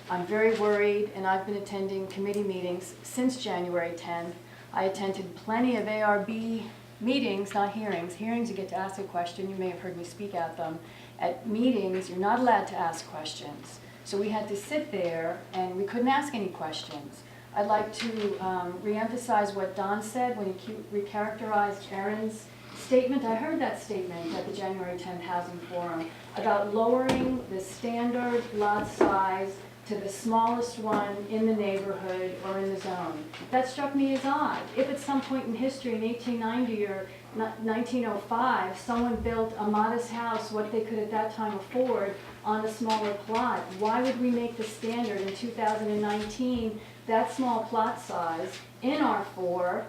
I'm very worried, and I've been attending committee meetings since January 10th. I attended plenty of ARB meetings, not hearings. Hearings, you get to ask a question. You may have heard me speak at them. At meetings, you're not allowed to ask questions. So we had to sit there, and we couldn't ask any questions. I'd like to reemphasize what Don said when he recharacterized Erin's statement. I heard that statement at the January 10th Housing Forum about lowering the standard lot size to the smallest one in the neighborhood or in the zone. That struck me as odd. If at some point in history in 1890 or 1905, someone built a modest house, what they could at that time afford, on a smaller plot, why would we make the standard in 2019 that small plot size in R4,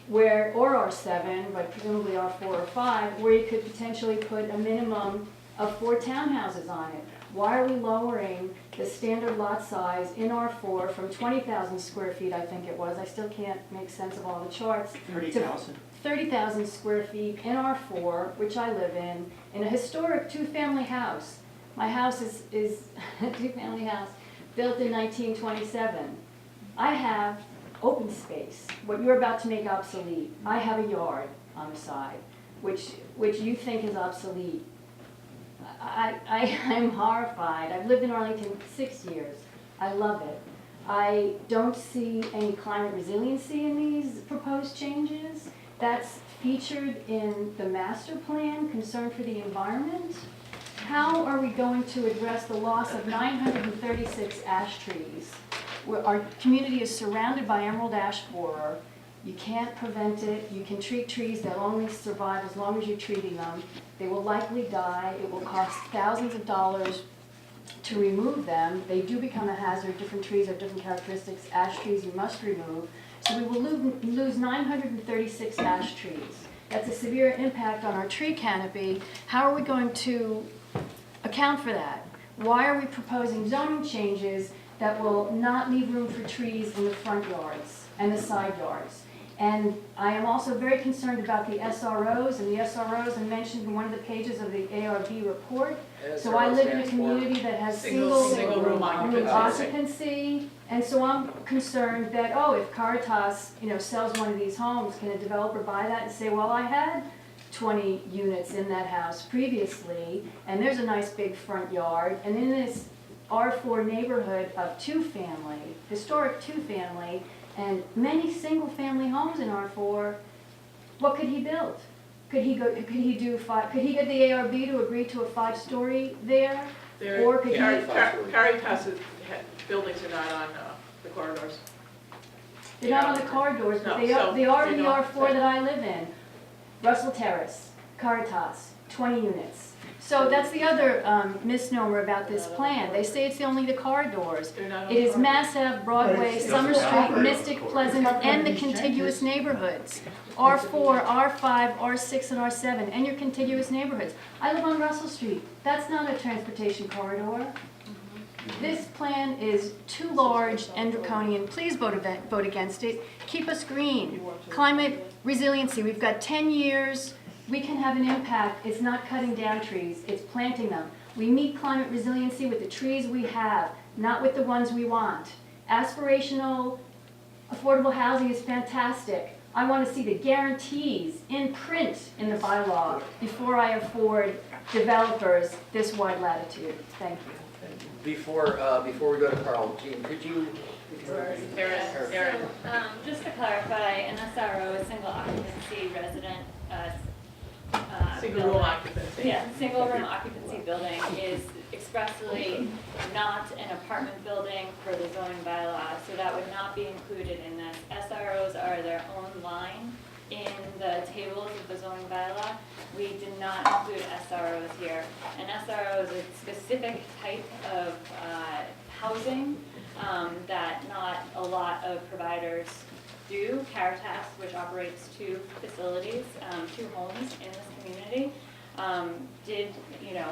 where, or R7, but presumably R4 or 5, where you could potentially put a minimum of 4 townhouses on it? Why are we lowering the standard lot size in R4 from 20,000 square feet, I think it was, I still can't make sense of all the charts, 30,000. 30,000 square feet in R4, which I live in a historic 2-family house. My house is a 2-family house built in 1927. I have open space, what you're about to make obsolete. I have a yard on the side, which you think is obsolete. I'm horrified. I've lived in Arlington 6 years. I love it. I don't see any climate resiliency in these proposed changes. That's featured in the master plan, concern for the environment. How are we going to address the loss of 936 ash trees? Our community is surrounded by emerald ash borer. You can't prevent it. You can treat trees. They'll only survive as long as you're treating them. They will likely die. It will cost thousands of dollars to remove them. They do become a hazard. Different trees have different characteristics. Ash trees you must remove. So we will lose 936 ash trees. That's a severe impact on our tree canopy. How are we going to account for that? Why are we proposing zoning changes that will not leave room for trees in the front yards and the side yards. And I am also very concerned about the SROs, and the SROs are mentioned in one of the pages of the ARB report. So I live in a community that has single room occupancy, and so I'm concerned that, oh, if Caritas, sells one of these homes, can a developer buy that and say, well, I had 20 units in that house previously, and there's a nice big front yard, and in this R4 neighborhood of two-family, historic two-family, and many single-family homes in R4, what could he build? Could he get the ARB to agree to a 5-story there? Or could Caritas buildings are not on the corridors. They're not on the corridors, but No, they are in the they don't R4 fit. that I live in. Russell Terrace, Caritas, 20 units. So that's the other misnomer about this plan. They say it's only the corridors. It is Mass Ave, Broadway, Summer Street, Mystic, Pleasant, and the contiguous neighborhoods. R4, R5, R6, and R7, and your contiguous neighborhoods. I live on Russell Street. That's not a transportation corridor. This plan is too large and draconian. Please vote against it. Keep us green. Climate resiliency. We've got 10 years. We can have an impact. It's not cutting down trees. It's planting them. We meet climate resiliency with the trees we have, not with the ones we want. Aspirational, affordable housing is fantastic. I want to see the guarantees in print in the bylaw before I afford developers this wide latitude. Thank you. Before we go to Carl, Jean, could you? Erin. Just to clarify, an SRO is single occupancy resident, Single room occupancy. Yeah, single room occupancy building is expressly not an apartment building for the zoning bylaw, so that would not be included in this. SROs are their own line in the tables of the zoning bylaw. We did not include SROs here. An SRO is a specific type of housing that not a lot of providers do. Caritas, which operates 2 facilities, 2 homes in this community, did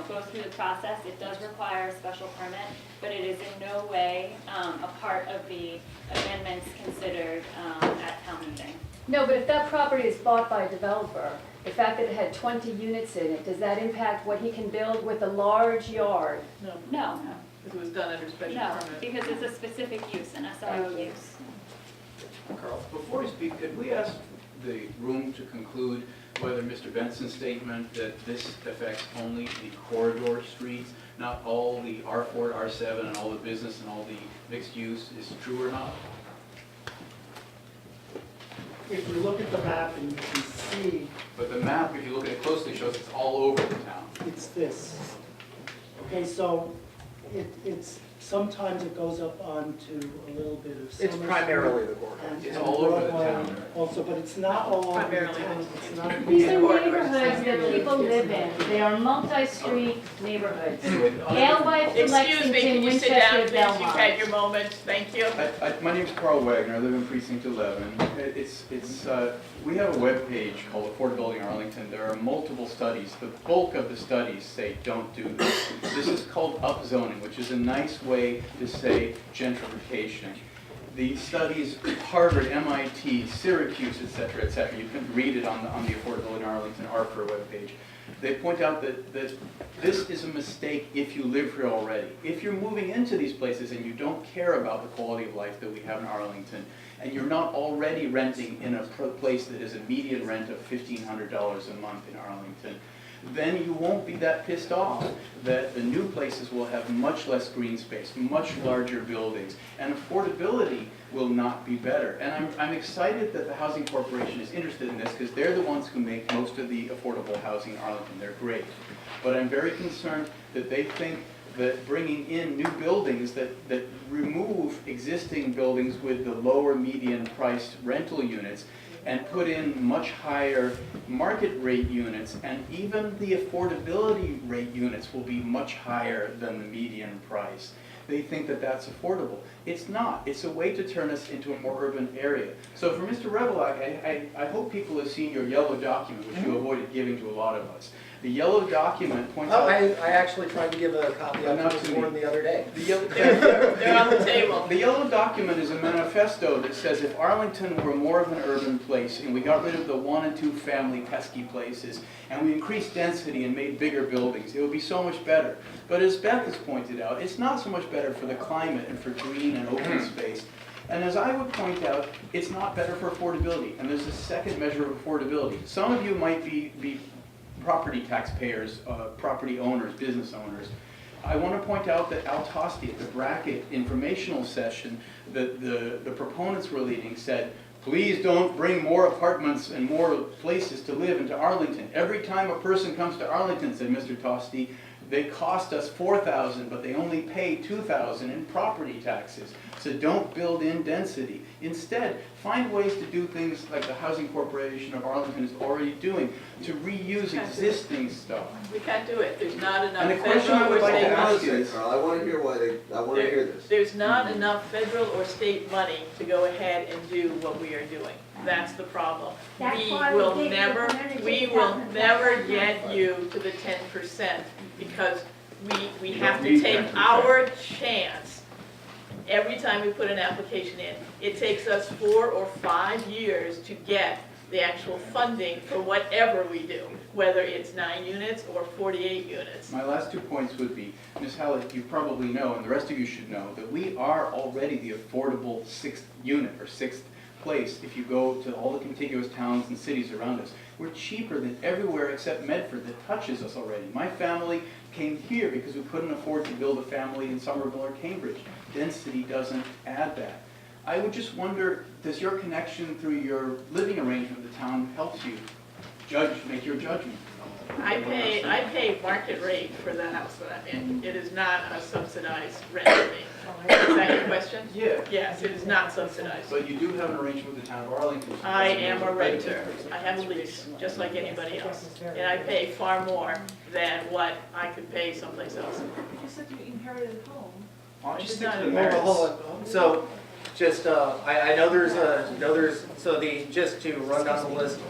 go through the process. It does require a special permit, but it is in no way a part of the amendments considered at town meeting. No, but if that property is bought by a developer, the fact that it had 20 units in it, does that impact what he can build with a large yard? No. No. Because it was done under special No, permit. because it's a specific use, an SRO use. Carl, before we speak, could we ask the room to conclude whether Mr. Benson's statement that this affects only the corridor streets, not all the R4, R7, and all the business and all the mixed use is true or not? If you look at the map and you can see, But the map, if you look at it closely, shows it's all over the town. it's this. Okay, so sometimes it goes up onto a little bit of Summer It's primarily the Street corridor. and- It's and all over the Broadway town. Also, but it's not all over the Primarily. town. It's not. These are neighborhoods that people live in. They are multi-street neighborhoods. Alewife, Excuse me, Lexington, can you sit Winchester, down, please? You've Belmont. had your moment. Thank you. My name's Carl Wagner, I live in Precinct 11. We have a webpage called Affordability in Arlington. There are multiple studies. The bulk of the studies say don't do this. This is called upzoning, which is a nice way to say gentrification. The studies, Harvard, MIT, Syracuse, et cetera, you can read it on the Affordability in Arlington ARPA webpage. They point out that this is a mistake if you live here already. If you're moving into these places and you don't care about the quality of life that we have in Arlington, and you're not already renting in a place that is a median rent of $1,500 a month in Arlington, then you won't be that pissed off that the new places will have much less green space, much larger buildings, and affordability will not be better. And I'm excited that the Housing Corporation is interested in this because they're the ones who make most of the affordable housing in Arlington. They're great. But I'm very concerned that they think that bringing in new buildings that remove existing buildings with the lower median priced rental units and put in much higher market rate units, and even the affordability rate units will be much higher than the median price. They think that that's affordable. It's not. It's a way to turn us into a more urban area. So for Mr. Revelak, I hope people have seen your yellow document, which you avoided giving to a lot of us. The yellow document points Oh, out. I actually tried to give a copy of Enough this to me. one the other day. The yellow, They're on the table. The yellow document is a manifesto that says if Arlington were more of an urban place and we got rid of the 1 and 2 family pesky places and we increased density and made bigger buildings, it would be so much better. But as Beth has pointed out, it's not so much better for the climate and for green and open space. And as I would point out, it's not better for affordability. And there's a second measure of affordability. Some of you might be property taxpayers, property owners, business owners. I want to point out that Al Tosti at the bracket informational session that the proponents were leading said, please don't bring more apartments and more places to live into Arlington. Every time a person comes to Arlington, said Mr. Tosti, they cost us $4,000, but they only pay $2,000 in property taxes. So don't build in density. Instead, find ways to do things like the Housing Corporation of Arlington is already doing, to reuse existing stuff. We can't do it. There's not enough And the question I federal would or like to state ask money. is, Carl, I want to hear why I want to hear this. There's not enough federal or state money to go ahead and do what we are doing. That's the problem. That's We why we will gave you never, the percentage we of will the never tax get you to the 10% because we You have don't to need take 10%. our chance. Every time we put an application in, it takes us 4 or 5 years to get the actual funding for whatever we do, whether it's 9 units or 48 units. my last 2 points would be, Ms. Hallett, you probably know, and the rest of you should know, that we are already the affordable 6th unit or 6th place if you go to all the contiguous towns and cities around us. We're cheaper than everywhere except Medford that touches us already. My family came here because we couldn't afford to build a family in Somerville or Cambridge. Density doesn't add that. I would just wonder, does your connection through your living arrangement with the town help you make your judgment? I pay market rate for the house that I'm in. It is not a subsidized rent for me. Is that your question? Yeah. Yes, it is not subsidized. But you do have an arrangement with the town of Arlington. I am a renter. I have a lease, just like anybody else. And I pay far more than what I could pay someplace else. You said you inherited a home. Why don't you It's stick to not the a- merits? Hold on. So, just, I know just to run down the list,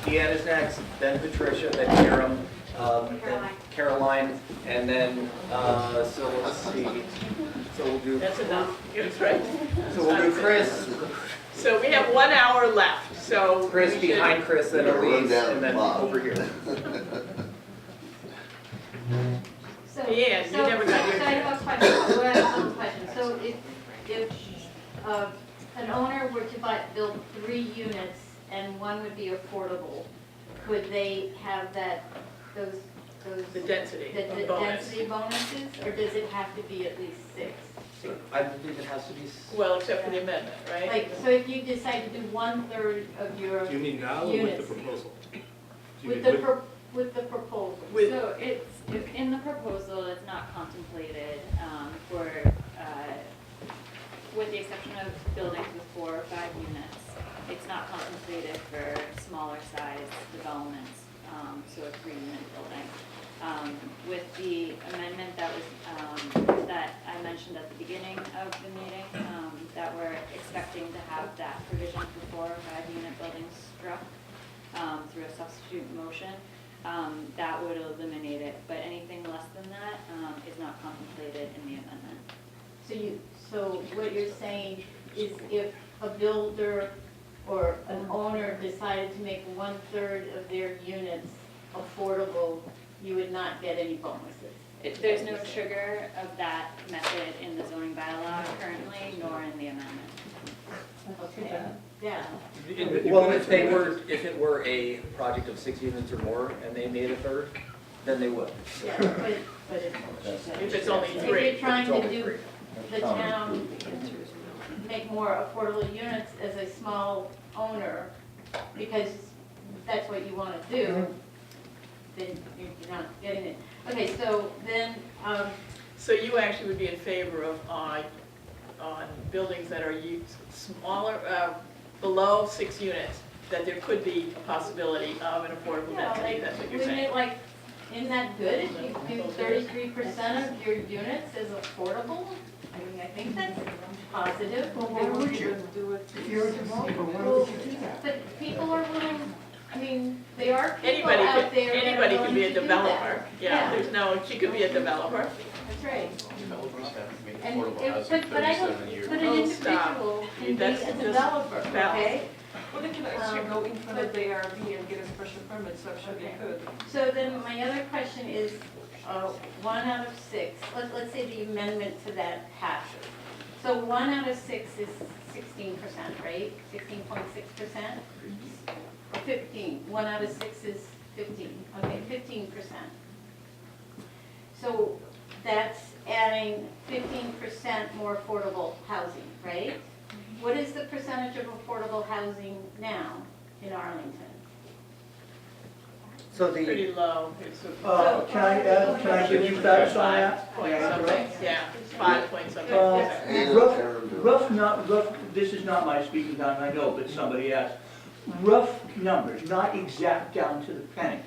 Deanna's next, then Patricia, then Hiram, then Caroline, and then, so let's see. So we'll do, That's enough. That's right. so we'll do Chris, So we have 1 hour left, so. Chris we should- behind Chris, then We're gonna run Elise, down and then Bob. over here. So, Yeah, you so- never got your So I have a question, so I have a question. So if an owner were to build 3 units and one would be affordable, could they have those, The density the bonus. density bonuses, or does it have to be at least 6? I believe it has to be. Well, except for the amendment, right? Like, so if you decide to do 1/3 of your Do you mean now or with units, the proposal? Do you with mean with the proposal. With- So in the proposal, it's not contemplated for, with the exception of buildings with 4 or 5 units, it's not contemplated for smaller size developments, so a 3-unit building. With the amendment that was, that I mentioned at the beginning of the meeting, that we're expecting to have that provision for 4 or 5-unit buildings struck through a substitute motion, that would eliminate it, but anything less than that is not contemplated in the amendment. So what you're saying is if a builder or an owner decided to make 1/3 of their units affordable, you would not get any bonuses? There's no trigger of that method in the zoning bylaw currently, nor in the amendment. Okay, yeah. Well, if it were a project of 6 units or more and they made a third, then they would. Yeah, but If it's only if 3. you're trying It's to only do three. the town, make more affordable units as a small owner, because that's what you want to do, then you're not getting it. Okay, so then, So you actually would be in favor of, on buildings that are smaller, below 6 units, that there could be a possibility of an affordable yeah, density, like, that's what you're wouldn't saying? it like, isn't that good if you do 33% of your units as affordable? I mean, I think that's positive. Well, why would you? If you're a developer, why would you do that? But people are willing I mean, there are people Anybody out can, there that are anybody can willing be to a do developer. that. Yeah, there's no, she could be a developer. That's right. Developers haven't made And affordable if, housing but I 37 don't, years. but an Oh, stop. individual can be That's a just developer, false. okay? Well, they can actually go in front of the ARB and get a special permit, so I'm sure they could. So then my other question is, 1 out of 6, let's say the amendment to that passes. So 1 out of 6 is 16%, right? 16.6%? Or 15, 1 out of 6 is 15, okay, 15%. So that's adding 15% more affordable housing, right? What is the percentage of affordable housing now in Arlington? So the, Pretty low. It's Can I give you facts on that? Point something, yeah, 5 point something. Rough, this is not my speaking time, I know, but somebody asked. Rough numbers, not exact down to the penny,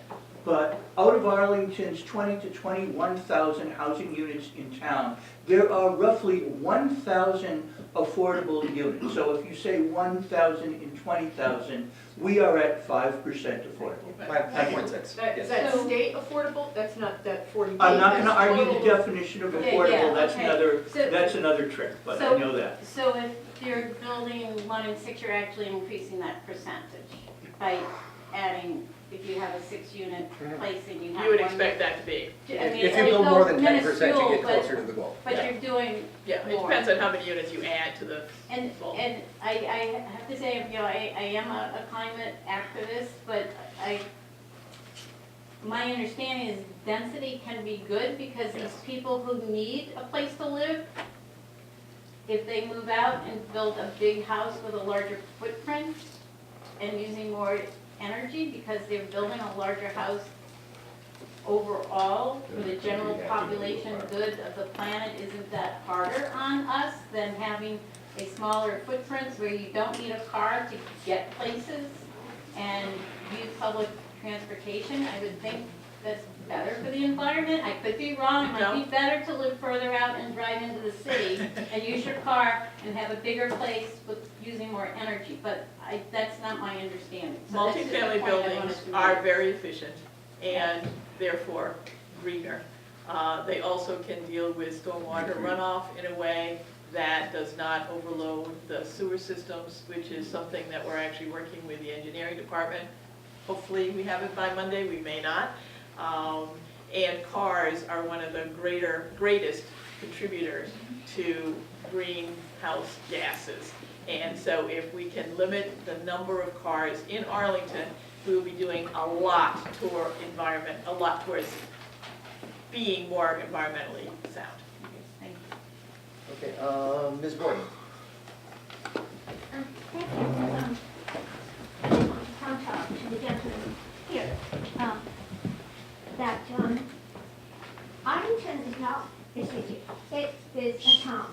but out of Arlington's 20 to 21,000 housing units in town, there are roughly 1,000 affordable units. So if you say 1,000 in 20,000, we are at 5% affordable. 5.6. Is that state affordable? That's not that 40B. I'm not gonna that's argue the total. definition of Yeah, affordable, that's okay. another, So- that's another trick, but I So- know that. So if you're building 1 and 6, you're actually increasing that percentage by adding, if you have a 6-unit place and you have You would one- expect that to be. I mean, If you it's build so more than 10%, you minuscule, get but- closer to the goal. But you're doing Yeah, it more. depends on how many units you add to the And, full. and I have to say, you know, I am a climate activist, but my understanding is density can be good because these people who need a place to live, if they move out and build a big house with a larger footprint and using more energy because they're building a larger house overall for the general population good of the planet, isn't that harder on us than having a smaller footprint where you don't need a car to get places and use public transportation? I would think that's better for the environment. I could be wrong, it might be better to live further out and drive into the city and use your car and have a bigger place with using more energy, but that's not my understanding. So that's just a Multifamily point I wanted buildings to are make. very efficient and therefore greener. They also can deal with stormwater runoff in a way that does not overload the sewer systems, which is something that we're actually working with the engineering department. Hopefully we have it by Monday, we may not. And cars are one of the greatest contributors to greenhouse gases. And so if we can limit the number of cars in Arlington, we will be doing a lot toward environment, a lot towards being more environmentally sound. Thank you. Okay, Ms. Gordon. Thank you. I want to point out to the gentleman here that Arlington is not a city, it is a town.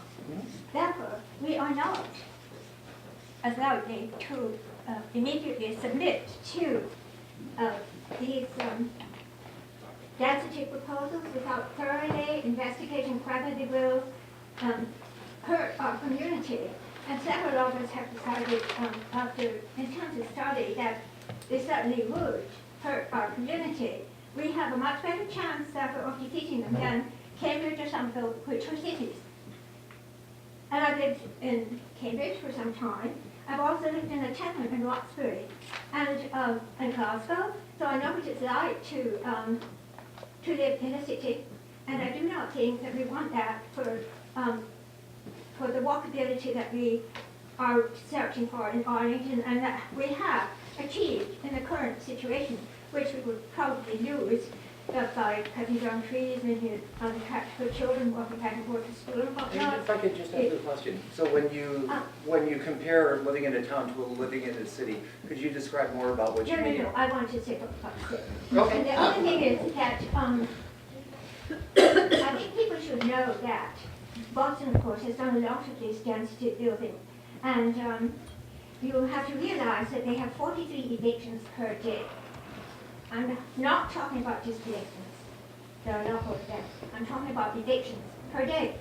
Therefore, we are not allowed to immediately submit to these density proposals without thoroughly investigating whether they will hurt our community. And several of us have decided after intensive study that they certainly would hurt our community. We have a much better chance therefore of defeating them than Cambridge or Somerville, which are cities. And I've lived in Cambridge for some time. I've also lived in a tenement in Roxbury and Glasgow, so I know what it's like to live in a city. And I do not think that we want that for the walkability that we are searching for in Arlington and that we have achieved in the current situation, which we would probably lose by cutting down trees, making it unattractive for children walking back and forth to school and whatnot. If I could just ask a question. So when you compare living in a town to living in a city, could you describe more about what you mean? No, I want to say what I said. Okay. And the other thing is that I think people should know that Boston, of course, has done a lot of this density building. And you have to realize that they have 43 evictions per day. I'm not talking about displacements. There are not of them. I'm talking about evictions per day.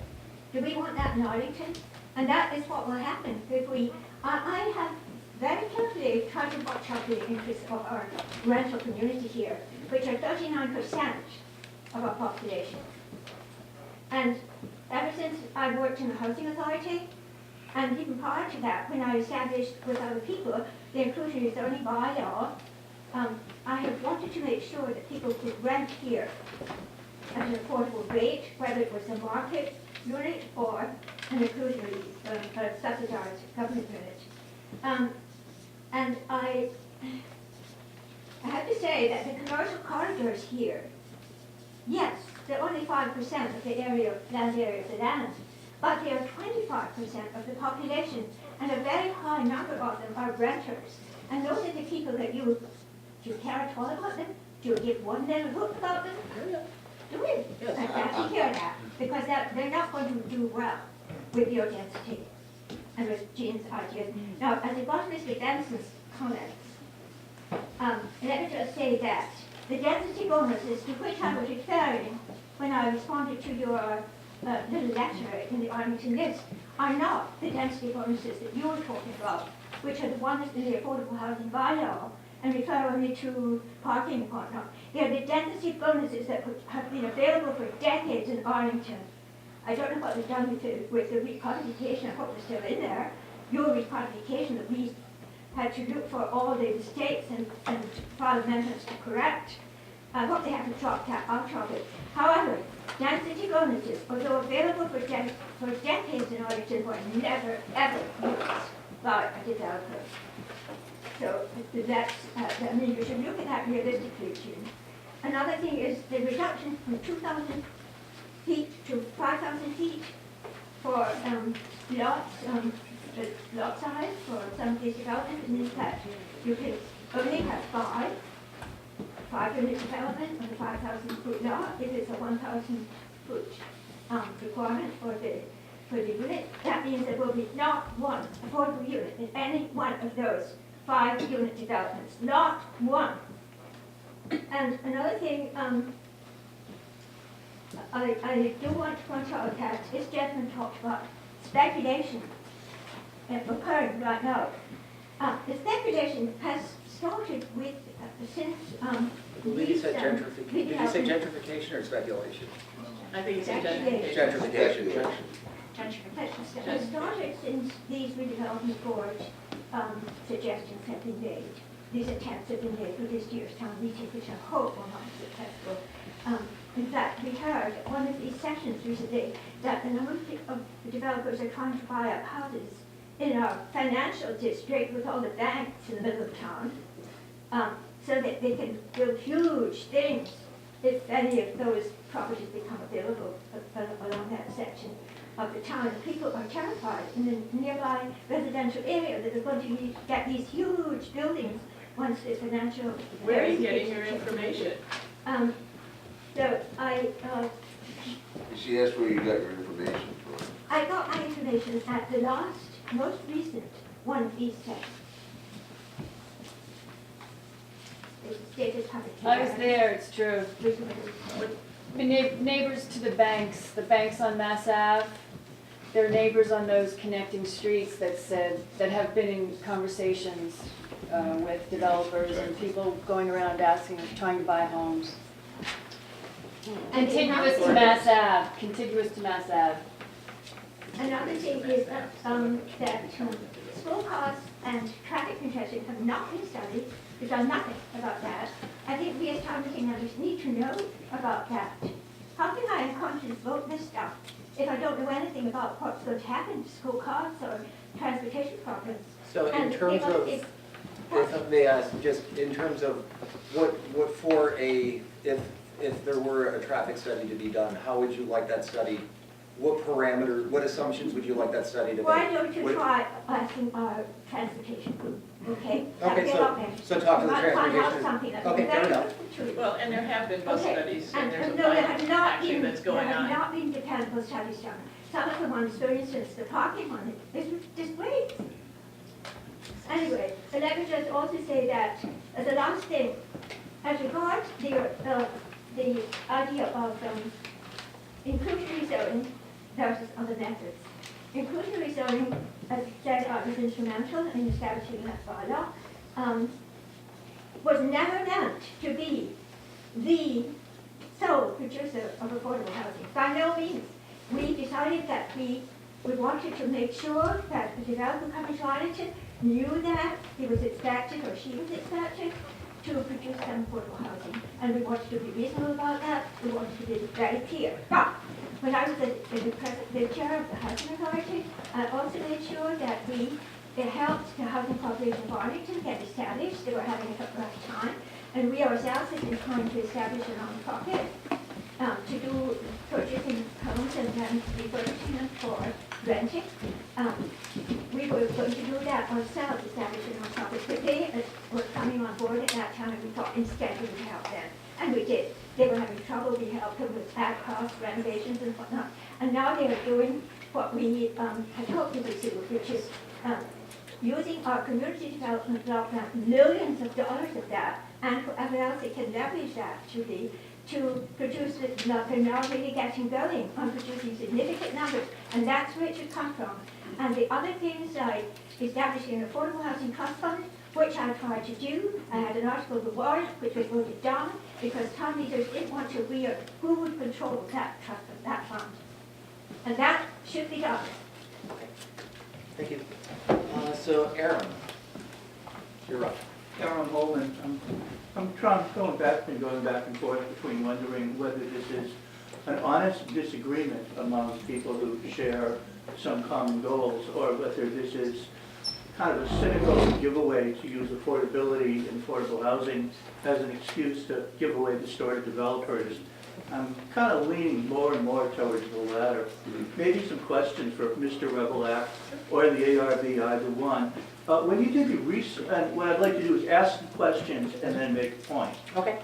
Do we want that in Arlington? And that is what will happen if we... I have very carefully tried quite a watch out for the interests of our rental community here, which are 39% of our population. And ever since I worked in the housing authority, and even prior to that, when I established with other people the inclusionary zoning bylaw, I have wanted to make sure that people could rent here at an affordable rate, whether it was a market unit or an inclusionary subsidized government unit. And I have to say that the commercial corridors here, yes, they're only 5% of the area, land area of the land, but they are 25% of the population, and a very high number of them are renters. And those are the people that do you care at all about them? Do you give one little hoot about them? Do you? Yes. I'd like to hear that, because they're not going to do well with your density and with Jean's ideas. Now, as regards Mr. Benson's comments, let me just say that the density bonuses to which I was referring when I responded to your little letter in the Arlington list are not the density bonuses that you were talking about, which are the ones in the affordable housing bylaw and refer only to parking and whatnot. They are the density bonuses that have been available for decades in Arlington. I don't know what they've done with the recodification. I hope they're still in there. Your recodification that we had to look for all the mistakes and file amendments to correct. I hope they haven't dropped that out of it. However, density bonuses, although available for decades in Arlington, were never, ever used by a developer. So that's, I mean, you should look at that realistically, June. Another thing is the reduction from 2,000 feet to 5,000 feet for lots, the lot size for some of these developments means that you can only have five-unit development on a 5,000-foot lot if it's a 1,000-foot requirement for the unit. That means there will be not one affordable unit in any one of those 5-unit developments, not one. And another thing, I do want to point out that this gentleman talked about speculation occurring right now. The speculation has started with since Did you say gentrification or speculation? I think it's Gentrification. It started since these redevelopment boards suggestions have been made. These attempts have been made for this year's town meeting, which I hope will not be successful. In fact, we heard at one of these sessions recently that a number of developers are trying to buy up houses in our financial district with all the banks in the middle of town, so that they can build huge things if any of those properties become available along that section of the town. People are terrified in the nearby residential area that they're going to get these huge buildings once the financial... Where are you getting your information? So She asked where you got your information from. I got my information at the most recent one of these tests. I was there, it's true. The neighbors to the banks on Mass Ave, they're neighbors on those connecting streets that have been in conversations with developers and people going around asking, trying to buy homes. Contiguous to Mass Ave. Another thing is that, school costs and traffic congestion have not been studied. We've done nothing about that. I think we as town meeting members need to know about that. How can I in conscience vote this stuff if I don't know anything about what's going to happen to school costs or transportation problems? So in terms of, if I may ask, just in terms of what for if there were a traffic study to be done, how would you like that study? What assumptions would you like that study to be? Why don't you try asking our transportation group, okay? Okay, so talk to the transportation. Okay, fair enough. Well, and there have been bus studies, and there's a no, there have not action been, that's going there have on. not been dependable studies done. Some of the ones, for instance, the parking one, is displayed. Anyway, so let me just also say that, as a last thing, as regards the idea of inclusionary zoning versus other methods. Inclusionary zoning, as said, was instrumental in establishing that bylaw. was never meant to be the sole producer of affordable housing. By no means. We decided that we wanted to make sure that the developer coming to Arlington knew that he was expected or she was expected to produce some affordable housing. And we wanted to be reasonable about that. We wanted to be very clear. But when I was the chair of the Housing Authority, I also made sure that it helped the Housing Corporation of Arlington get established. They were having a rough time. And we ourselves have been trying to establish a non-profit to do purchasing homes and then refurbishing them for renting. We were going to do that ourselves, establish a non-profit. But they were coming on board at that time, and we thought instead we would help them. And we did. They were having trouble. We helped them with ad cost renovations and whatnot. And now they are doing what we had hoped they would do, which is using our community development block grant, millions of dollars of that, and whoever else they can leverage that to produce it. They're now really getting going on producing significant numbers, and that's where it should come from. And the other things like establishing an affordable housing trust fund, which I tried to do. I had an article of the warrant which was voted down because town leaders didn't want to agree on who would control that trust fund, that fund. And that should be done. Thank you. So Aaron, you're up. Aaron Holman, I'm going back and forth between wondering whether this is an honest disagreement among people who share some common goals, or whether this is kind of a cynical giveaway to use affordability and affordable housing as an excuse to give away the store to developers. I'm kind of leaning more and more towards the latter. Maybe some questions for Mr. Revelak or the ARB, either one. When you did your research, and what I'd like to do is ask some questions and then make a point. Okay.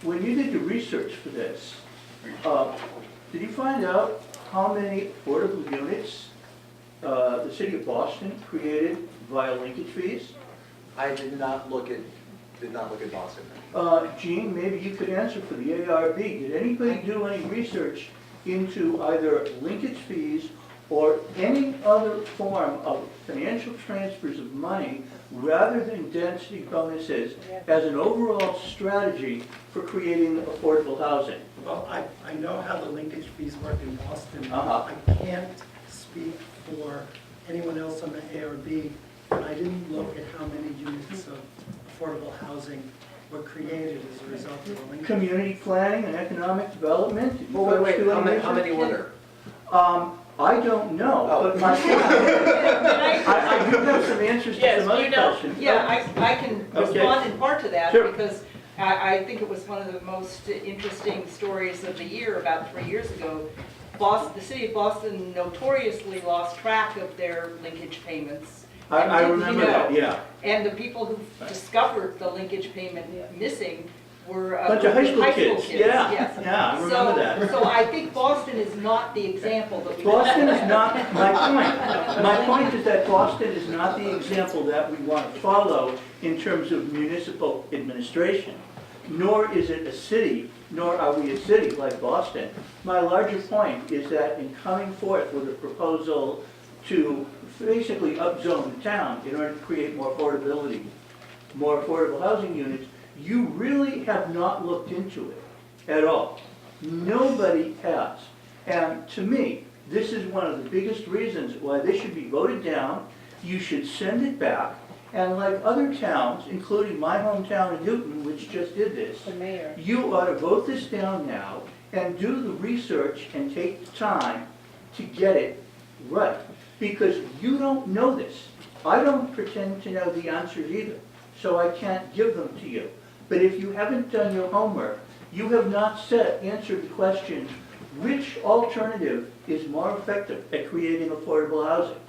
When you did your research for this, did you find out how many affordable units the city of Boston created via linkage fees? I did not look at Boston. Gene, maybe you could answer for the ARB. Did anybody do any research into either linkage fees or any other form of financial transfers of money rather than density bonuses as an overall strategy for creating affordable housing? Well, I know how the linkage fees work in Boston. Uh-huh. I can't speak for anyone else on the ARB, but I didn't look at how many units of affordable housing were created as a result of the linkage. Community planning and economic development? Wait, how many were there? I don't know, but my, I do have some answers to some other questions. Yeah, I can respond in part to that, Sure. because I think it was one of the most interesting stories of the year about 3 years ago. The city of Boston notoriously lost track of their linkage payments. I remember that, yeah. And the people who discovered the linkage payment missing were a bunch of high school kids. Yeah, yes. yeah, I remember that. So I think Boston is not the example that we. Boston is not my point. My point is that Boston is not the example that we want to follow in terms of municipal administration. Nor is it a city, nor are we a city like Boston. My larger point is that in coming forth with a proposal to basically upzone the town in order to create more affordability, more affordable housing units, you really have not looked into it at all. Nobody has. And to me, this is one of the biggest reasons why this should be voted down. You should send it back. And like other towns, including my hometown of Newton, which just did this, you ought to vote this down now and do the research and take the time to get it right. Because you don't know this. I don't pretend to know the answers either, so I can't give them to you. But if you haven't done your homework, you have not answered the question, which alternative is more effective at creating affordable housing?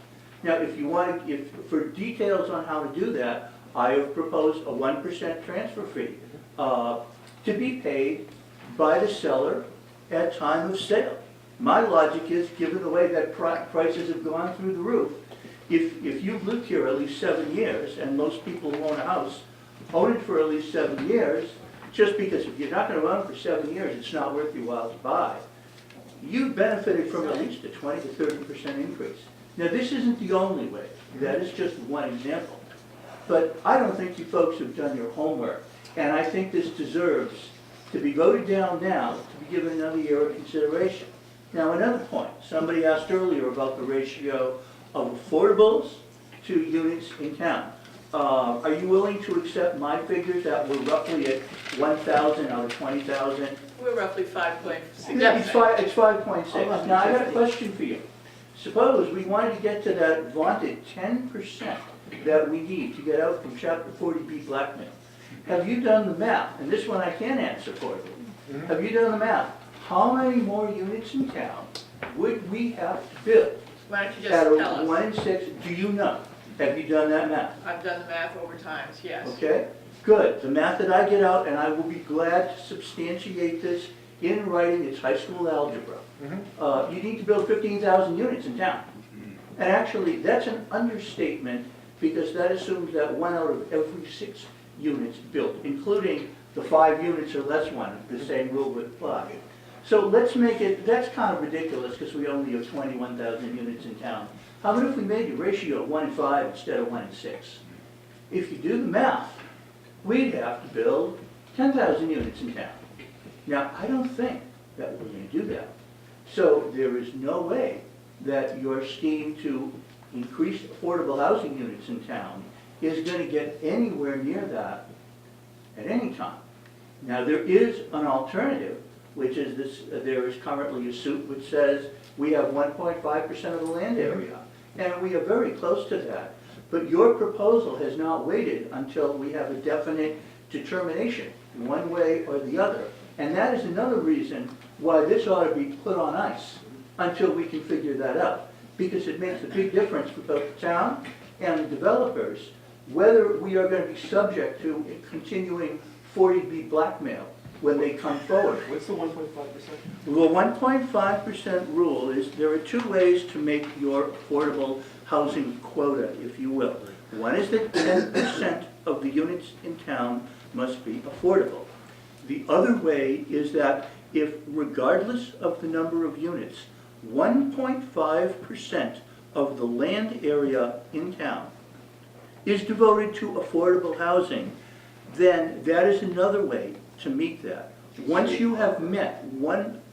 Now, if you want to, for details on how to do that, I have proposed a 1% transfer fee to be paid by the seller at time of sale. My logic is, given the way that prices have gone through the roof, if you've lived here at least 7 years, and most people who own a house own it for at least 7 years, just because if you're not going to own it for 7 years, it's not worth your while to buy, you've benefited from at least a 20 to 30% increase. Now, this isn't the only way. That is just one example. but I don't think you folks have done your homework. And I think this deserves to be voted down now, to be given another year of consideration. Now, another point, somebody asked earlier about the ratio of affordables to units in town. Are you willing to accept my figures that were roughly at 1,000 out of 20,000? We're roughly 5.6. It's 5.6. Now, I got a question for you. Suppose we wanted to get to that vaunted 10% that we need to get out from Chapter 40B blackmail. Have you done the math? And this one I can answer for you. Have you done the math? How many more units in town would we have to build? Why don't you just At tell a us? 1 in 6, do you know? Have you done that math? I've done the math over times, yes. Okay, good. The math that I get out, and I will be glad to substantiate this in writing, it's high school algebra. You need to build 15,000 units in town. And actually, that's an understatement, because that assumes that 1 out of every 6 units built, including the 5 units or less one, the same rule would apply. So let's make it, that's kind of ridiculous, because we only have 21,000 units in town. How about if we made the ratio 1 in 5 instead of 1 in 6? If you do the math, we'd have to build 10,000 units in town. Now, I don't think that we're going to do that. So there is no way that your scheme to increase affordable housing units in town is going to get anywhere near that at any time. Now, there is an alternative, which is this, there is currently a suit which says we have 1.5% of the land area. And we are very close to that. But your proposal has not waited until we have a definite determination, one way or the other. And that is another reason why this ought to be put on ice until we can figure that out. Because it makes a big difference for both the town and the developers whether we are going to be subject to continuing 40B blackmail when they come forward. What's the 1.5%? The 1.5% rule is there are 2 ways to make your affordable housing quota, if you will. One is that 10% of the units in town must be affordable. The other way is that if, regardless of the number of units, 1.5% of the land area in town is devoted to affordable housing, then that is another way to meet that. Once you have met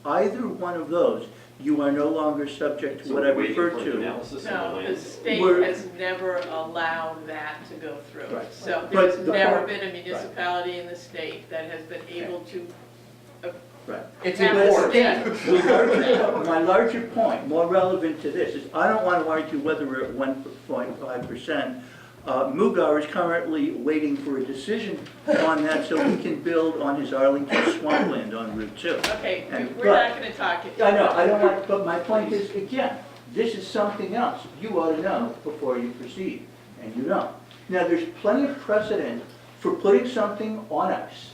either one of those, you are no longer subject to what I referred to. No, the state has never allowed that to go through. Right. So But there's the never point- been a municipality in the state that has been able to. Right. It's have the important. state. My larger point, more relevant to this, is I don't want to argue whether we're at 1.5%. Mugar is currently waiting for a decision on that so he can build on his Arlington swampland on Route 2. Okay, And- we're not going to talk. I know, I don't want, but my point is, again, this is something else you ought to know before you proceed, and you don't. Now, there's plenty of precedent for putting something on ice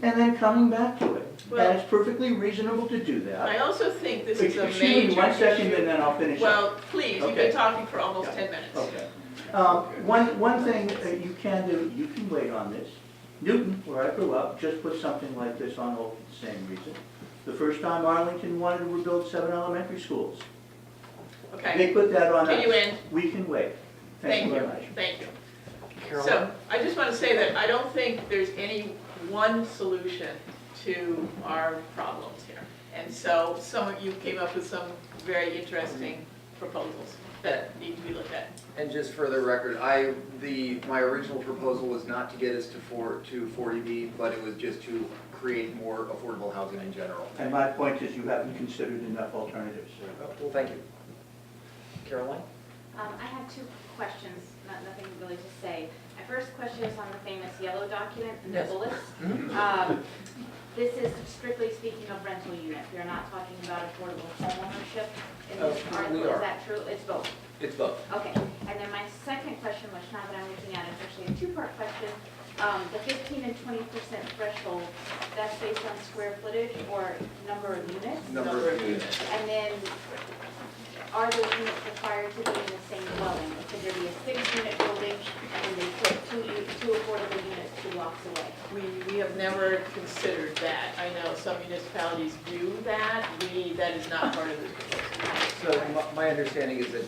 and then coming back to it. Well- And it's perfectly reasonable to do that. I also think this is a major Excuse me 1 second, issue. and then I'll finish up. Well, please, you've Okay. been talking for almost 10 minutes. Okay. One thing you can do, you can wait on this. Newton, where I grew up, just put something like this on hold for the same reason. The first time Arlington wanted to rebuild 7 elementary schools. Okay. They put that on Can us. you end? We can wait. Thank very you, much. thank you. Caroline? So, I just want to say that I don't think there's any one solution to our problems here. And so, some of you came up with some very interesting proposals that need to be looked at. And just for the record, my original proposal was not to get us to 40B, but it was just to create more affordable housing in general. And my point is you haven't considered enough alternatives. Well, thank you. Caroline? I have 2 questions, nothing really to say. My first question is on the famous yellow document and the Yes. bullets. This is strictly speaking of rental units. We are not talking about affordable homeownership in this article. we are. Is that true? It's both. It's both. Okay. And then my second question, which now that I'm looking at it, is actually a 2-part question. The 15 and 20% threshold, that's based on square footage or number of units? Number of units. And then, are those units required to be in the same dwelling? Could there be a 6-unit building and then they put 2 affordable units 2 blocks away? We have never considered that. I know some municipalities do that. That is not part of the proposal. So my understanding is that,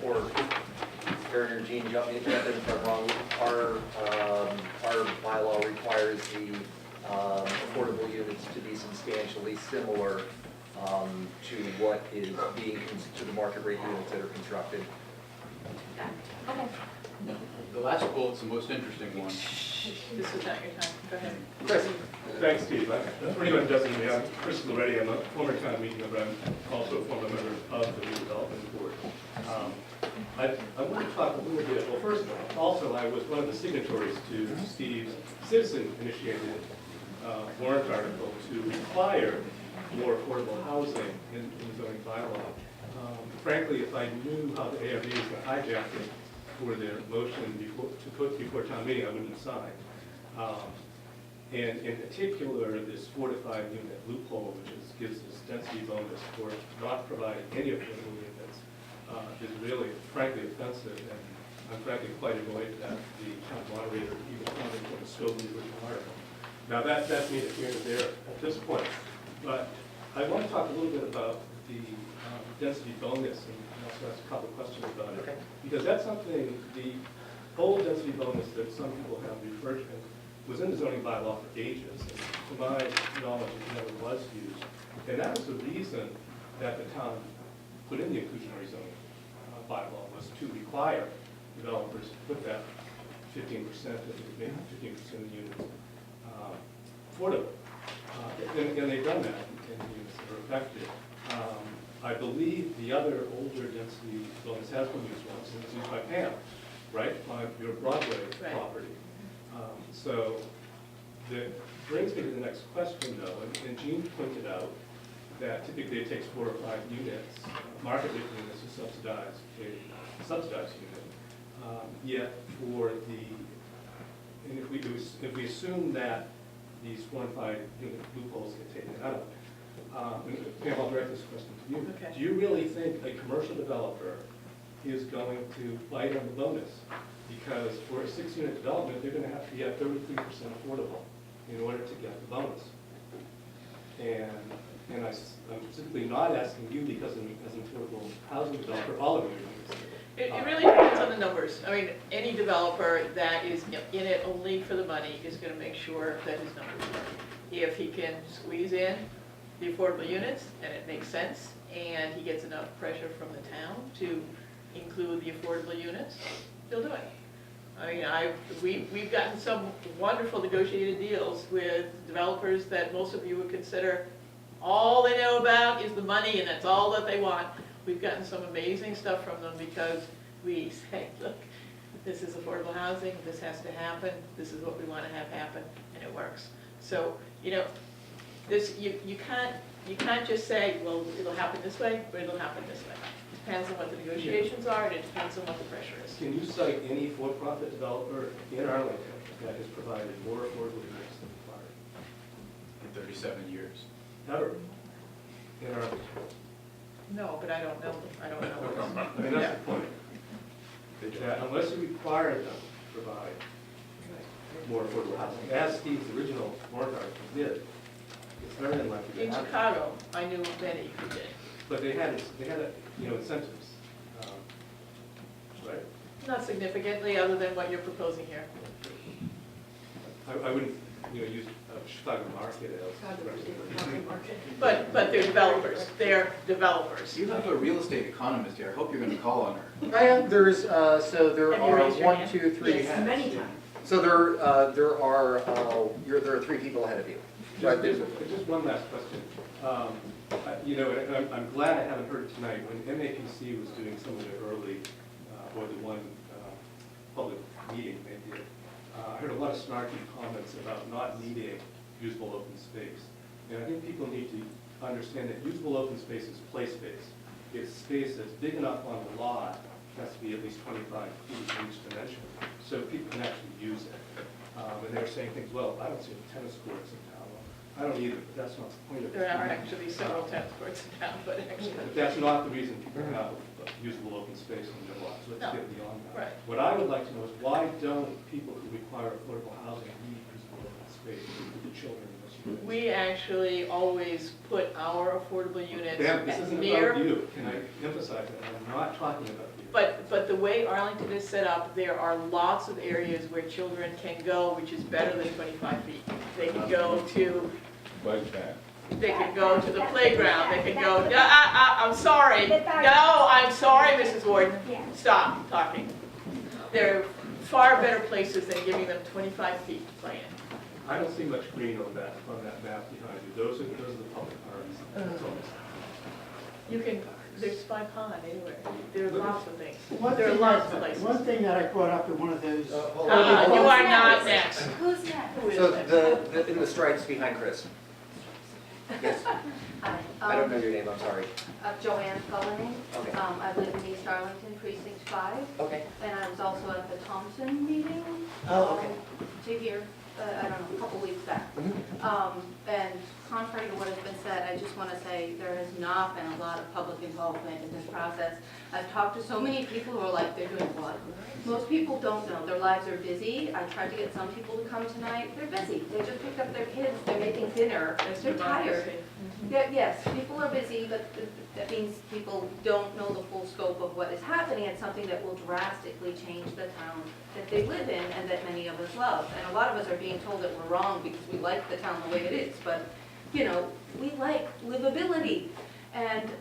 or Casper or Gene, jump in if I'm wrong, our bylaw requires the affordable units to be substantially similar to what is being, to the market rate units that are constructed. Okay. The last bullet's the most interesting one. This is not your time, go ahead. Chris? Thanks, Steve. For anyone who doesn't know me, I'm Chris Loretti. I'm a former town meeting member. I'm also a former member of the redevelopment board. I want to talk a little bit, well, first, also, I was one of the signatories to Steve's citizen-initiated warrant article to require more affordable housing in the zoning bylaw. Frankly, if I knew how the ARB was going to hijack it for their motion to put before town meeting, I wouldn't have signed. And in particular, this 4 to 5 unit loophole, which gives this density bonus for not providing any affordable units, is really, frankly, offensive. And I'm frankly quite annoyed that the town moderator even commented on the scope of the original article. Now, that's neither here nor there at this point. But I want to talk a little bit about the density bonus and also ask a couple of questions about it. Okay. Because that's something, the old density bonus that some people have referred to was in the zoning bylaw for ages. And to my knowledge, it never was used. And that was the reason that the town put in the inclusionary zoning bylaw, was to require developers to put that 15%, maybe 15% of the units affordable. And they've done that in the units that are affected. I believe the other older density bonus has been used once, and it's used by Pam, right, on your Broadway property. So that brings me to the next question, though, and Jean pointed out that typically it takes 4 or 5 units, market rate units, to subsidize a subsidized unit. Yet for the, and if we assume that these 4 and 5 unit loopholes get taken out, Pam, I'll direct this question to you. Okay. Do you really think a commercial developer is going to bite on the bonus? Because for a 6-unit development, they're going to have to get 33% affordable in order to get the bonus. And I'm simply not asking you because as an affordable housing developer, all of you. It really depends on the numbers. I mean, any developer that is in it only for the money is going to make sure that his numbers work. If he can squeeze in the affordable units and it makes sense, and he gets enough pressure from the town to include the affordable units, he'll do it. I mean, we've gotten some wonderful negotiated deals with developers that most of you would consider all they know about is the money and that's all that they want. We've gotten some amazing stuff from them because we say, look, this is affordable housing, this has to happen, this is what we want to have happen, and it works. So, you know, this, you can't just say, well, it'll happen this way, or it'll happen this way. It depends on what the negotiations are, and it depends on what the pressure is. Can you cite any for-profit developer in Arlington that has provided more affordable units than required? In 37 years. Ever in Arlington? No, but I don't know. I don't know. I mean, that's the point. That unless you require them to provide more affordable housing, as Steve's original warrant article did, it's very unlikely to In happen. Chicago, I knew many who did. But they had incentives, right? Not significantly, other than what you're proposing here. I wouldn't, use Chicago market as representative. But they're developers. They're developers. You have a real estate economist here. I hope you're going to call on her. There's, so there Have you are raised your 1, hand? 2, 3. Yes, many times. So there are 3 people ahead of you. Just one last question. And I'm glad I haven't heard it tonight. When MAPC was doing some of their early, or the one public meeting they did, I heard a lot of snarky comments about not needing usable open space. And I think people need to understand that usable open space is play space. It's space that's big enough on the lot, has to be at least 25 feet in each dimension, so people can actually use it. And they were saying things, well, I don't see any tennis courts in town. Well, I don't either, but that's not the point of it. There are actually several tennis courts in town, but actually. But that's not the reason people have usable open space in their lots. Let's No. get beyond that. Right. What I would like to know is why don't people who require affordable housing need usable open space for the children in this unit? We actually always put our affordable units This isn't near. about you. Can I emphasize that? I'm not talking about you. But the way Arlington is set up, there are lots of areas where children can go, which is better than 25 feet. They can go to, Like that. they can go to the playground, they can go, I'm sorry. No, I'm sorry, Mrs. Ward. Stop talking. There are far better places than giving them 25 feet to play in. I don't see much green on that map behind you. Those are the public parks. That's all. You can, there's Spy Pond anywhere. There are lots of things. One There are thing lots that- of places. One thing that I brought up in one of those. You are not next. Who's next? Who is So next? in the stripes behind Chris. Yes, Hi. I don't know your name, I'm sorry. Joanne Cullinan. Okay. I live in East Arlington, Precinct 5. Okay. And I was also at the Thompson meeting. Oh, okay. To hear, I don't know, a couple weeks back. And contrary to what has been said, I just want to say there has not been a lot of public involvement in this process. I've talked to so many people who are like, they're doing what? Most people don't know. Their lives are busy. I tried to get some people to come tonight. They're busy. They just picked up their kids. They're making dinner. They're tired. Yes, people are busy, but that means people don't know the full scope of what is happening. It's something that will drastically change the town that they live in and that many of us love. And a lot of us are being told that we're wrong because we like the town the way it is. But, you know, we like livability. And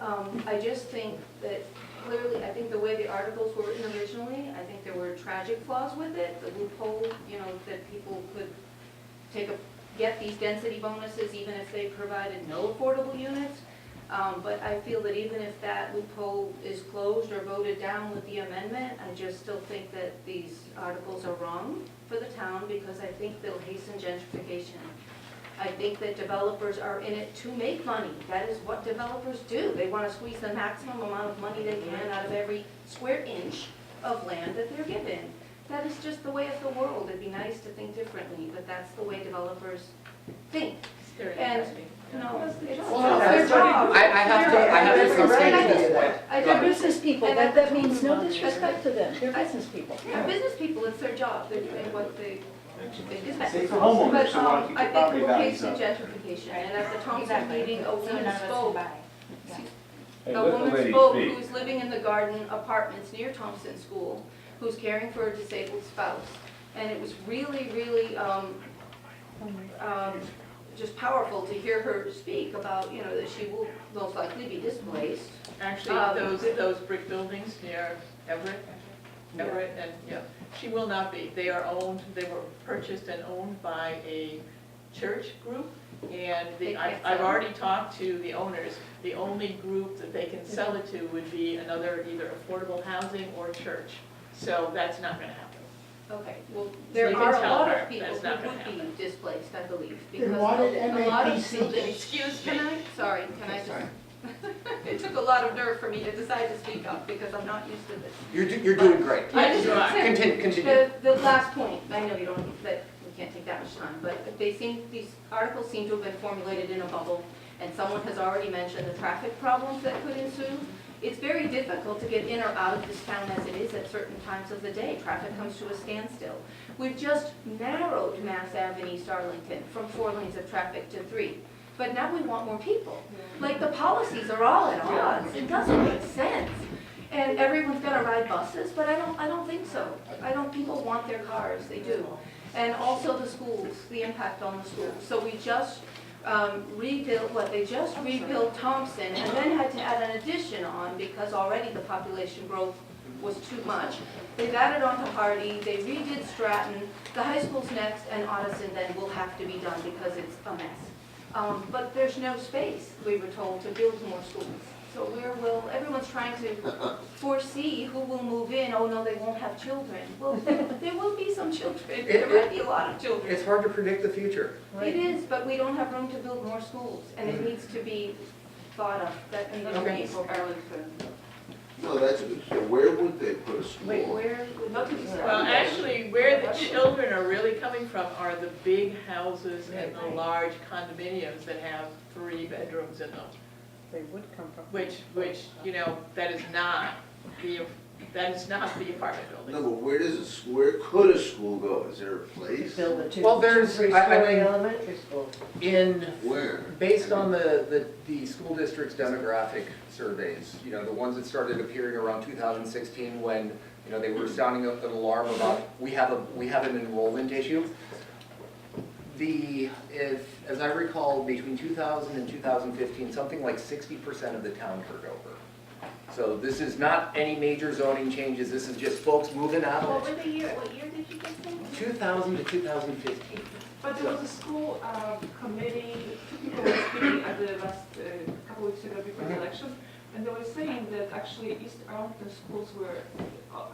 I just think that clearly, I think the way the articles were written originally, I think there were tragic flaws with it. The loophole, you know, that people could get these density bonuses even if they provided no affordable units. But I feel that even if that loophole is closed or voted down with the amendment, I just still think that these articles are wrong for the town because I think they'll hasten gentrification. I think that developers are in it to make money. That is what developers do. They want to squeeze the maximum amount of money they can out of every square inch of land that they're given. That is just the way of the world. It'd be nice to think differently, but that's the way developers think. And, no, it's their job. I have to concede to this point. They're business people, that means no disrespect to them, they're business people. Yeah, business people, it's their job. They're doing what they think is best. Say for homeowners who want to keep I their think property we'll values hasten up. gentrification, and at the Thompson meeting, a woman spoke. Hey, A let the woman lady spoke speak. who's living in the garden apartments near Thompson School, who's caring for a disabled spouse. And it was really, really just powerful to hear her speak about, you know, that she will most likely be displaced. Actually, those brick buildings near Everett, and, yeah, she will not be. They are owned, they were purchased and owned by a church group, and I've already talked to the owners. The only group that they can sell it to would be another either affordable housing or church. So that's not gonna happen. Okay, well, So there you can are a tell lot her of people that's who not gonna would be displaced, I believe, Then because why did a lot of MAPC buildings. Excuse me. Can I, sorry, can I just? It took a lot of nerve for me to decide to speak up because I'm not used to this. You're doing great. I just want to say, Continue. the last point, I know you don't, that we can't take that much time, but these articles seem to have been formulated in a bubble, and someone has already mentioned the traffic problems that could ensue. It's very difficult to get in or out of this town as it is at certain times of the day. Traffic comes to a standstill. We've just narrowed Mass Ave in East Arlington from 4 lanes of traffic to 3. But now we want more people. Like, the policies are all at odds. It doesn't make sense. And everyone's got to ride buses, but I don't think so. People want their cars, they do. And also the schools, the impact on the schools. So we just rebuilt Thompson and then had to add an addition on because already the population growth was too much. They've added on to Hardy, they redid Stratton, the high school's next, and Addison then will have to be done because it's a mess. But there's no space, we were told, to build more schools. So everyone's trying to foresee who will move in. Oh, no, they won't have children. Well, there will be some children. There might be a lot of children. It's hard to predict the future. It is, but we don't have room to build more schools, and it needs to be thought of, that in the East Arlington. No, that's a good, so where would they put a school? Wait, where, nothing's. Well, actually, where the children are really coming from are the big houses and the large condominiums that have 3 bedrooms in them. They would come from. Which, you know, that is not the That is not the apartment building. No, but where could a school go? Is there a place? Build a two, Well, there's- I three-story mean- elementary school. Where? Based on the school district's demographic surveys, you know, the ones that started appearing around 2016 when, you know, they were sounding an alarm about, we have an enrollment issue. As I recall, between 2000 and 2015, something like 60% of the town turned over. So this is not any major zoning changes, this is just folks moving out. What were the year, what year did you just say? 2000 to 2015. But there was a school committee, two people were speaking at the last couple weeks ago before the election, and they were saying that actually East Arlington schools were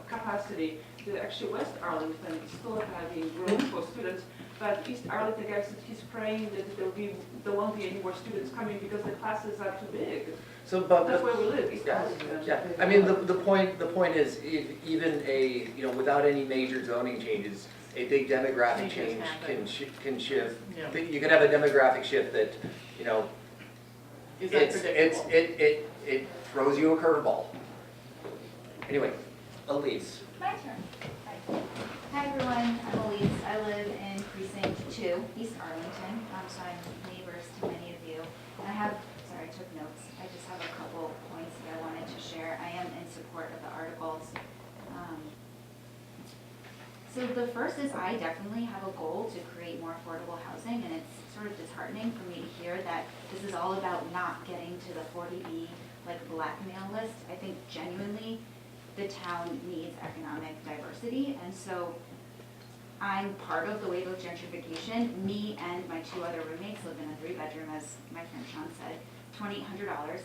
capacity, that actually West Arlington is still having room for students, but East Arlington guy said he's praying that there won't be any more students coming because the classes are too big. So, but That's where we live, East yeah, Arlington. yeah. I mean, the point is, even you know, without any major zoning changes, a big demographic change can shift. Yeah. You can have a demographic shift that, you know, Is it throws you a curveball. Anyway, Elise. My turn. Hi everyone, I'm Elise. I live in precinct 2, East Arlington, so I'm neighbors to many of you. And I took notes. I just have a couple points that I wanted to share. I am in support of the articles. So the first is I definitely have a goal to create more affordable housing, and it's sort of disheartening for me to hear that this is all about not getting to the 40B like blackmail list. I think genuinely the town needs economic diversity, and so I'm part of the wave of gentrification. Me and my 2 other roommates live in a 3-bedroom, as my friend Sean said, $2,800.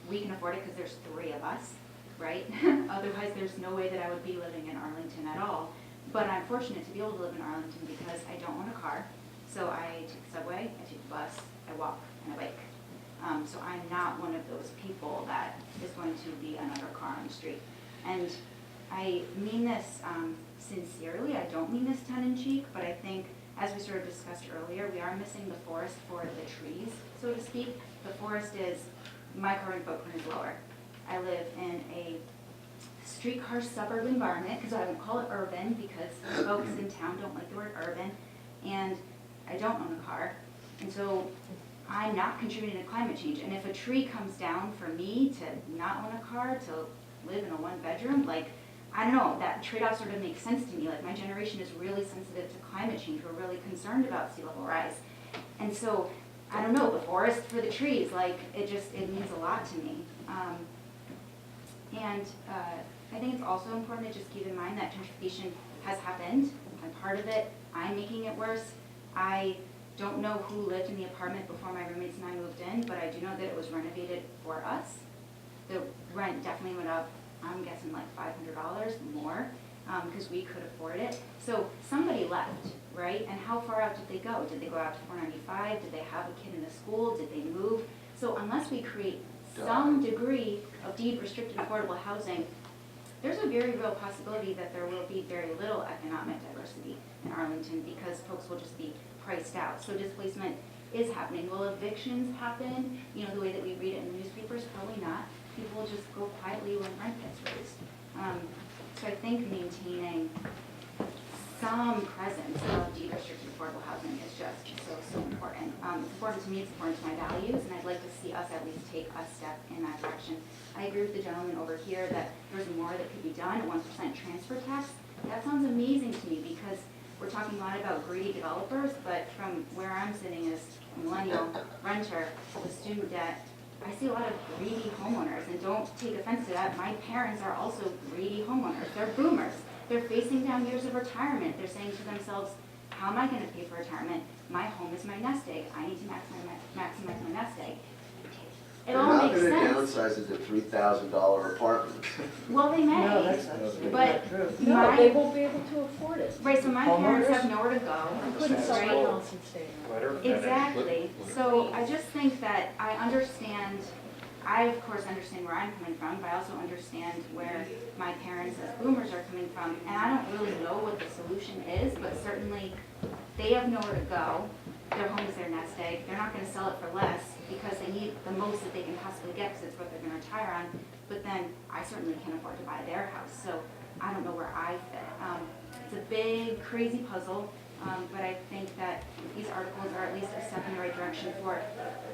We can afford it because there's 3 of us, right? Otherwise, there's no way that I would be living in Arlington at all. But I'm fortunate to be able to live in Arlington because I don't own a car. So I take the subway, I take the bus, I walk, and I bike. So I'm not one of those people that is going to be another car on the street. And I mean this sincerely. I don't mean this tongue-in-cheek, but I think, as we sort of discussed earlier, we are missing the forest for the trees, so to speak. The forest is, my carbon footprint is lower. I live in a streetcar suburb environment, because I won't call it urban, because folks in town don't like the word urban, and I don't own a car. And so I'm not contributing to climate change. And if a tree comes down for me to not own a car, to live in a 1-bedroom, like, I don't know, that trade-off sort of makes sense to me. Like, my generation is really sensitive to climate change. We're really concerned about sea level rise. And so, I don't know, the forest for the trees, like, it means a lot to me. I think it's also important to just keep in mind that gentrification has happened. I'm part of it. I'm making it worse. I don't know who lived in the apartment before my roommates and I moved in, but I do know that it was renovated for us. The rent definitely went up, I'm guessing like $500 more, because we could afford it. So somebody left, right? And how far out did they go? Did they go out to 495? Did they have a kid in a school? Did they move? So unless we create some degree of deed restricted affordable housing, there's a very real possibility that there will be very little economic diversity in Arlington because folks will just be priced out. So displacement is happening. Will evictions happen, you know, the way that we read it in the newspapers? Probably not. People will just go quietly when rent gets raised. So I think maintaining some presence of deed restricted affordable housing is just so important. It's important to me, it's important to my values, and I'd like to see us at least take a step in that direction. I agree with the gentleman over here that there's more that could be done. 1% transfer tax, that sounds amazing to me because we're talking a lot about greedy developers, but from where I'm sitting as a millennial renter with student debt, I see a lot of greedy homeowners, and don't take offense to that. My parents are also greedy homeowners. They're boomers. They're facing down years of retirement. They're saying to themselves, how am I going to pay for retirement? My home is my nest egg. I need to maximize my nest egg. It all makes sense. They're not going to downsize it to $3,000 apartments. Well, they may, No, that's not but true. No, they won't be able to afford it. right, so my parents have nowhere to go. I couldn't sell my Right? house and stay in Let her it. finish. Exactly. So I just think that I of course understand where I'm coming from, but I also understand where my parents as boomers are coming from. And I don't really know what the solution is, but certainly they have nowhere to go. their home is their nest egg. They're not gonna sell it for less because they need the most that they can possibly get because it's what they're gonna retire on. But then I certainly can't afford to buy their house, so I don't know where I fit. It's a big, crazy puzzle, but I think that these articles are at least a step in the right direction for,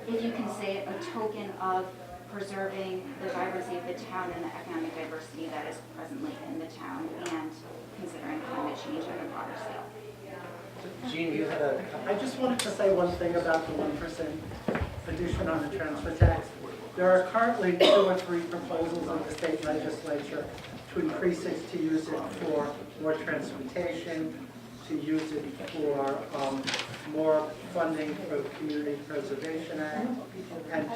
if you can say it, a token of preserving the vibrancy of the town and the economic diversity that is presently in the town, and considering climate change at a broader scale. Jean, you had a I just wanted to say one thing about the 1% addition on the transfer tax. There are currently 2 or 3 proposals in the state legislature to increase it, to use it for more transportation, to use it for more funding for the Community Preservation Act, and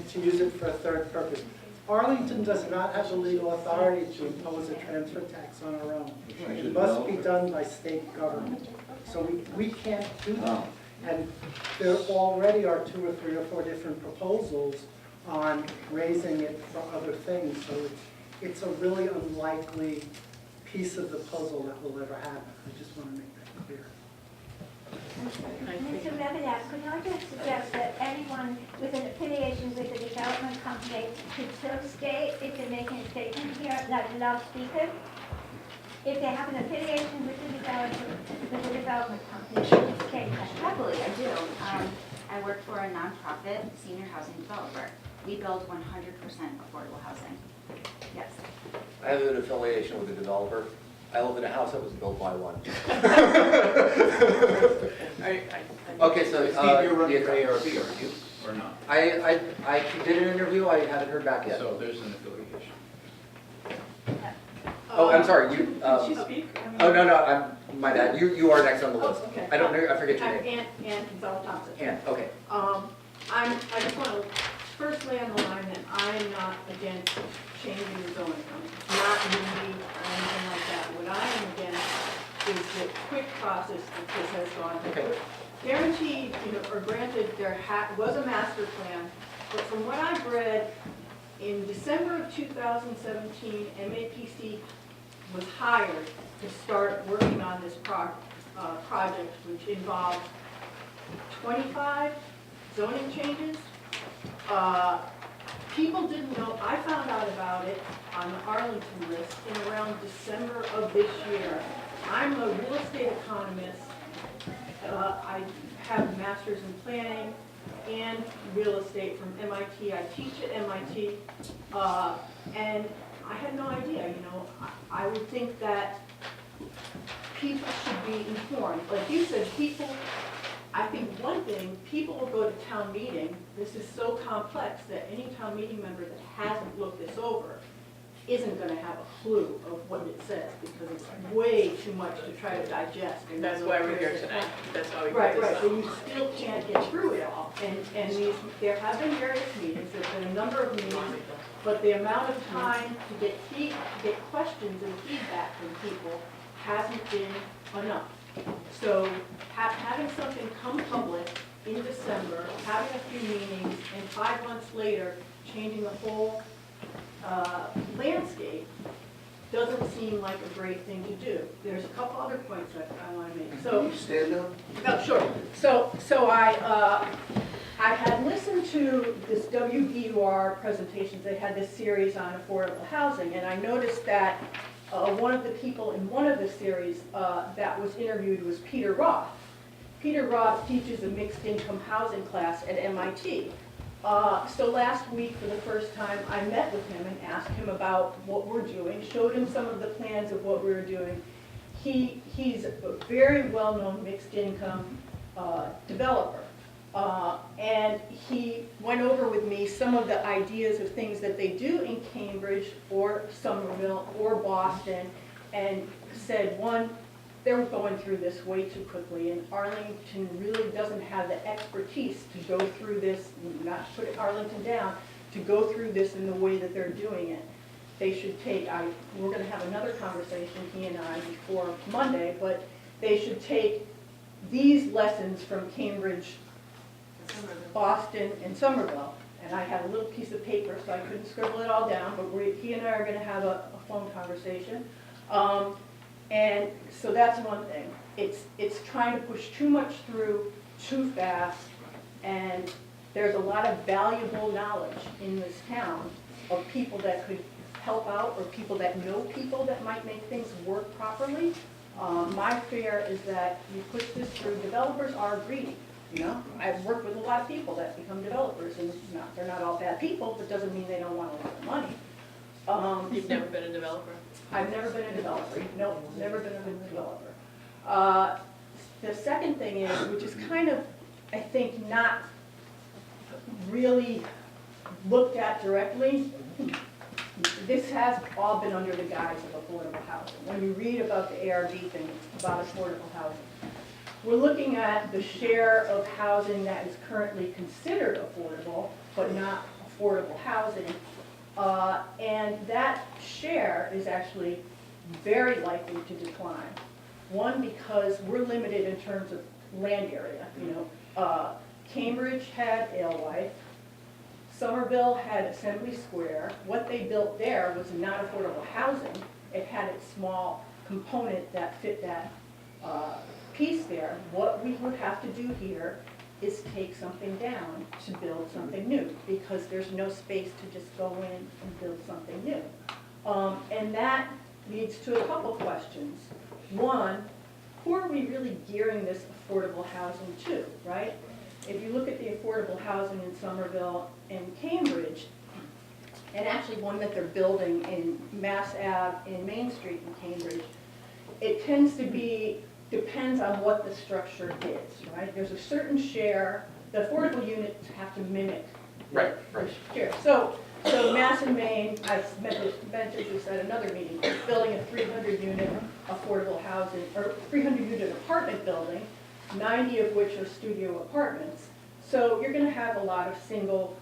to use it for a third purpose. Arlington does not have the legal authority to impose a transfer tax on our own. It must be done by state government. So we can't do that. And there already are 2 or 3 or 4 different proposals on raising it for other things. So it's a really unlikely piece of the puzzle that will ever happen. I just want to make that clear. Mr. Revenant, could I just suggest that anyone with an affiliation with a development company should so state, if they're making a statement here, like a loudspeaker, if they have an affiliation with the development company, should state that. Happily, I do. I work for a nonprofit senior housing developer. We build 100% affordable housing. Yes. I have an affiliation with a developer. I live in a house that was built by one. Okay, so Steve, you're running for ARB, aren't you, or not? I did an interview. I haven't heard back yet. So there's an affiliation. Oh, I'm sorry. You. Can she speak? Oh no, I'm my bad. You are next on the list. Okay. I don't know. I forget your name. Ann Gonzalez-Thompson. Ann. Okay. I just want to first lay on the line that I'm not against changing the zoning. I'm not needy or anything like that. What I am against is the quick process that this has gone through. Okay. Guaranteed, or granted, there was a master plan, but from what I've read, in December of 2017, MAPC was hired to start working on this project, which involved 25 zoning changes. People didn't know, I found out about it on the Arlington list in around December of this year. I'm a real estate economist. I have a master's in planning and real estate from MIT. I teach at MIT. And I had no idea, I would think that people should be informed. Like you said, I think one thing, people will go to town meeting. This is so complex that any town meeting member that hasn't looked this over isn't going to have a clue of what it says, because it's way too much to try to digest. And That's why we're here tonight. That's why we Right, put this right, on. but you still can't get through it all. And there have been various meetings, there's been a number of meetings, but the amount of time to get questions and feedback from people hasn't been enough. So having something come public in December, having a few meetings, and 5 months later, changing the whole landscape doesn't seem like a great thing to do. There's a couple other points that I want to make. So, Stand up. no, sure. So I had listened to this WBUR presentations. They had this series on affordable housing, and I noticed that one of the people in one of the series that was interviewed was Peter Roth. Peter Roth teaches a mixed income housing class at MIT. So last week, for the first time, I met with him and asked him about what we're doing, showed him some of the plans of what we were doing. He's a very well-known mixed income developer. And he went over with me some of the ideas of things that they do in Cambridge or Somerville or Boston, and said, one, they're going through this way too quickly, and Arlington really doesn't have the expertise to go through this, not to put Arlington down, to go through this in the way that they're doing it. They should take, we're going to have another conversation, he and I, before Monday, but they should take these lessons from Cambridge, Boston, and Somerville. And I had a little piece of paper, so I couldn't scribble it all down, but he and I are going to have a phone conversation. And so that's one thing. It's trying to push too much through too fast, and there's a lot of valuable knowledge in this town of people that could help out, or people that know people that might make things work properly. My fear is that you push this through, developers are greedy, you know? I've worked with a lot of people that become developers, and they're not all bad people, but doesn't mean they don't want a lot of money. You've never been a developer? I've never been a developer, no, never been a developer. The second thing is, which is kind of, I think, not really looked at directly, this has all been under the guise of affordable housing. When you read about the ARB thing about affordable housing, we're looking at the share of housing that is currently considered affordable, but not affordable housing. And that share is actually very likely to decline. One, because we're limited in terms of land area. You know, Cambridge had Alewife, Somerville had Assembly Square. What they built there was not affordable housing. It had its small component that fit that piece there. What we would have to do here is take something down to build something new, because there's no space to just go in and build something new. And that leads to a couple questions. One, who are we really gearing this affordable housing to, right? If you look at the affordable housing in Somerville and Cambridge, and actually one that they're building in Mass Ave in Main Street in Cambridge, it tends to be, depends on what the structure is, right? There's a certain share, the affordable units have to mimic Right. share. So Mass and Main, I mentioned this at another meeting, building a 300-unit affordable housing, or 300-unit apartment building, 90 of which are studio apartments. So you're going to have a lot of single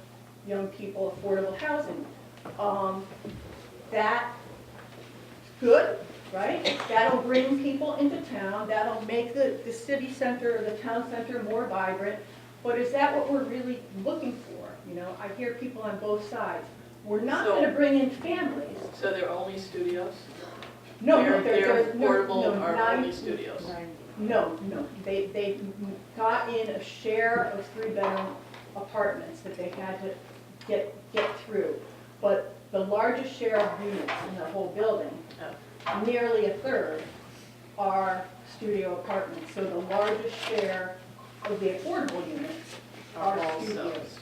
young people affordable housing. That's good, right? That'll bring people into town. That'll make the city center or the town center more vibrant. But is that what we're really looking for? You know, I hear people on both sides. We're not going to bring in families. So they're only studios? No, They're they're affordable are only studios? No, they got in a share of 3-bedroom apartments that they had to get through. But the largest share of units in the whole building, nearly a third, are studio apartments. So the largest share of the affordable units are studios.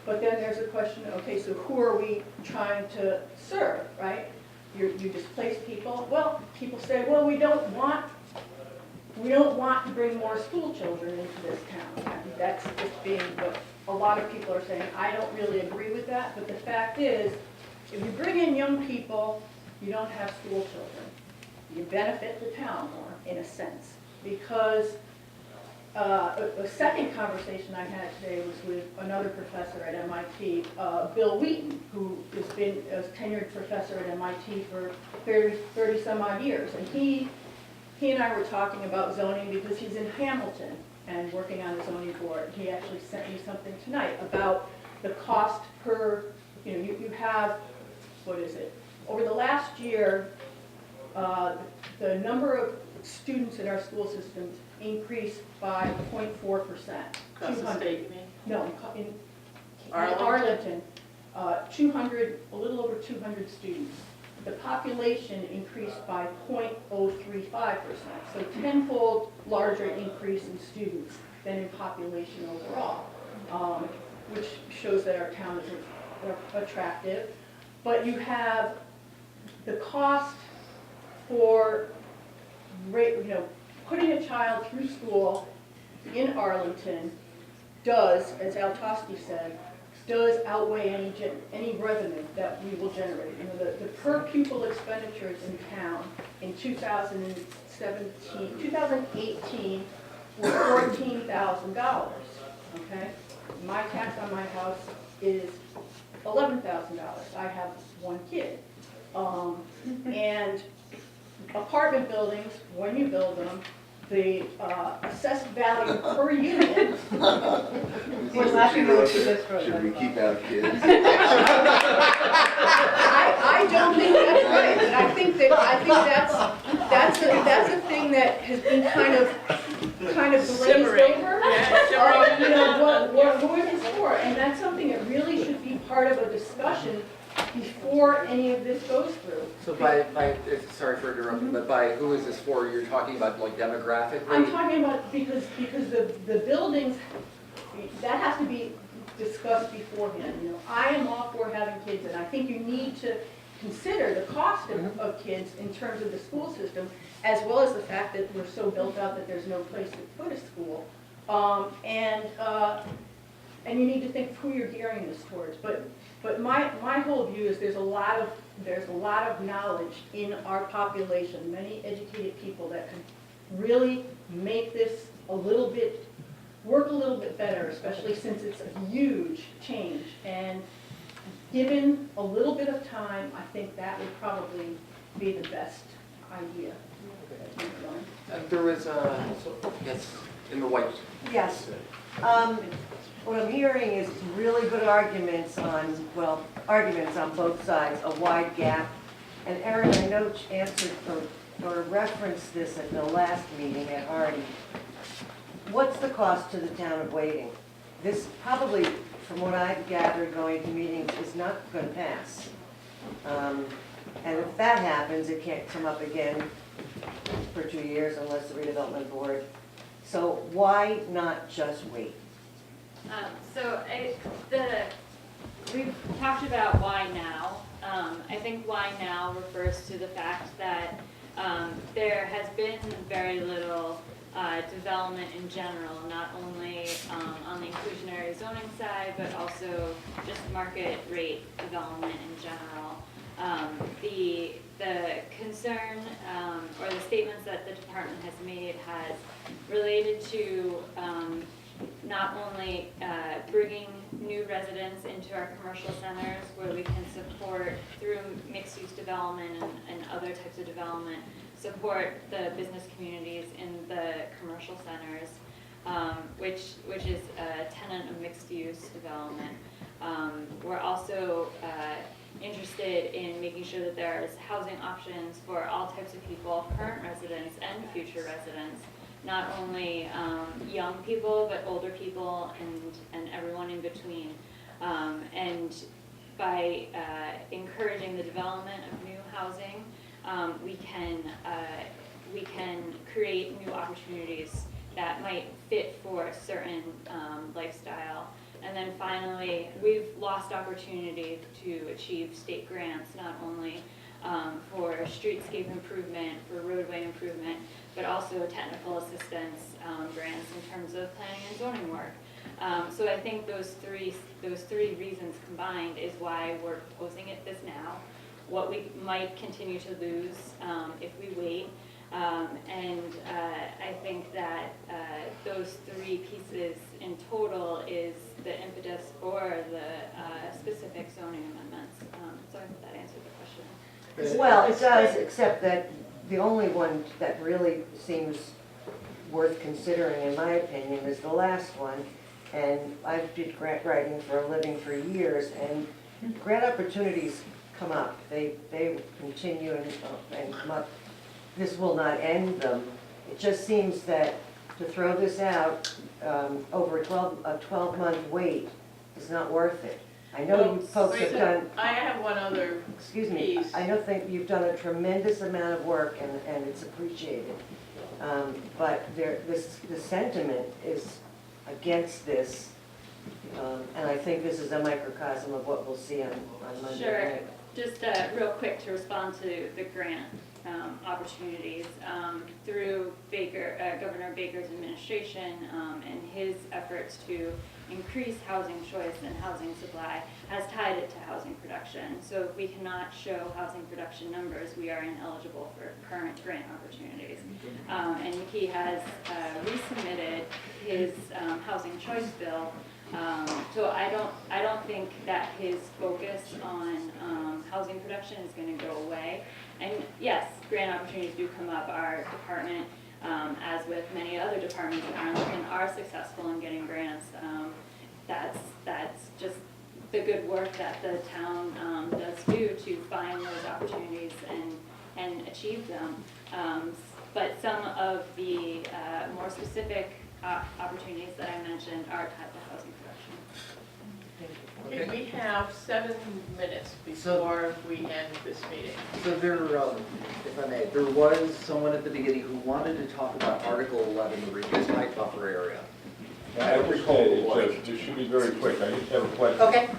But then there's a question, okay, so who are we trying to serve, right? You displace people. Well, people say, well, we don't want to bring more school children into this town. And that's just being what a lot of people are saying. I don't really agree with that, but the fact is, if you bring in young people, you don't have school children. You benefit the town more, in a sense, because a second conversation I had today was with another professor at MIT, Bill Wheaton, who has been a tenured professor at MIT for 30 some odd years. And he and I were talking about zoning because he's in Hamilton and working on the zoning board. He actually sent me something tonight about the cost per, you have, what is it? Over the last year, the number of students in our school systems increased by 0.4%. Across the state, you mean? No, in Arlington? Arlington, 200, a little over 200 students. The population increased by 0.035%, so tenfold larger increase in students than in population overall, which shows that our town is attractive. But you have the cost for putting a child through school in Arlington does, as Al Toski said, does outweigh any revenue that we will generate. The per pupil expenditures in town in 2018 were $14,000, okay? My tax on my house is $11,000. I have one kid. And apartment buildings, when you build them, the assessed value per unit. Should we keep out kids? I don't think that's right. I think that's that's a thing that has been kind of glazed Simmering. over. Yeah, simmering. You know, what it is for, and that's something that really should be part of a discussion before any of this goes through. So sorry for interrupting, but by who is this for? You're talking about like demographically? I'm talking about because the buildings, that has to be discussed beforehand. You know, I am all for having kids, and I think you need to consider the cost of kids in terms of the school system, as well as the fact that we're so built out that there's no place to put a school. And you need to think who you're gearing this towards. But my whole view is there's a lot of knowledge in our population, many educated people that can really make this work a little bit better, especially since it's a huge change. And given a little bit of time, I think that would probably be the best idea. There was yes, in the white. Yes. What I'm hearing is really good arguments on both sides, a wide gap. And Erin, I know you answered or referenced this at the last meeting at Hardy. What's the cost to the town of Wading? This probably, from what I've gathered going to meetings, is not going to pass. And if that happens, it can't come up again for 2 years unless the redevelopment board. So why not just wait? We've talked about why now. I think why now refers to the fact that there has been very little development in general, not only on the inclusionary zoning side, but also just market rate development in general. The concern or the statements that the department has made has related to not only bringing new residents into our commercial centers where we can support through mixed-use development and other types of development, support the business communities in the commercial centers, which is a tenet of mixed-use development. We're also interested in making sure that there's housing options for all types of people, current residents and future residents, not only young people, but older people and everyone in between. And by encouraging the development of new housing, we can create new opportunities that might fit for a certain lifestyle. And then finally, we've lost opportunity to achieve state grants, not only for streetscape improvement, for roadway improvement, but also technical assistance grants in terms of planning and zoning work. So I think those three reasons combined is why we're proposing it this now. What we might continue to lose if we wait. I think that those three pieces in total is the impetus for the specific zoning amendments. So I hope that answered the question. Well, it does, except that the only one that really seems worth considering, in my opinion, is the last one. And I've did grant writing for a living for years, and grant opportunities come up. They continue and come up. This will not end them. It just seems that to throw this out over a 12-month wait is not worth it. I know you folks have done. I have one other Excuse me. piece. I think you've done a tremendous amount of work, and it's appreciated. But the sentiment is against this, and I think this is a microcosm of what we'll see on Monday Sure. night. Just real quick to respond to the grant opportunities through Governor Baker's administration and his efforts to increase housing choice and housing supply has tied it to housing production. So if we cannot show housing production numbers, we are ineligible for current grant opportunities. And he has resubmitted his housing choice bill. So I don't think that his focus on housing production is going to go away. And yes, grant opportunities do come up. Our department, as with many other departments in Arlington, are successful in getting grants. That's just the good work that the town does do to find those opportunities and achieve them. But some of the more specific opportunities that I mentioned are tied to housing production. Okay, we have 7 minutes before we end this meeting. So there, if I may, there was someone at the beginning who wanted to talk about Article 11, the reduced height buffer area. I would say it should be very quick. I just have a question. Okay.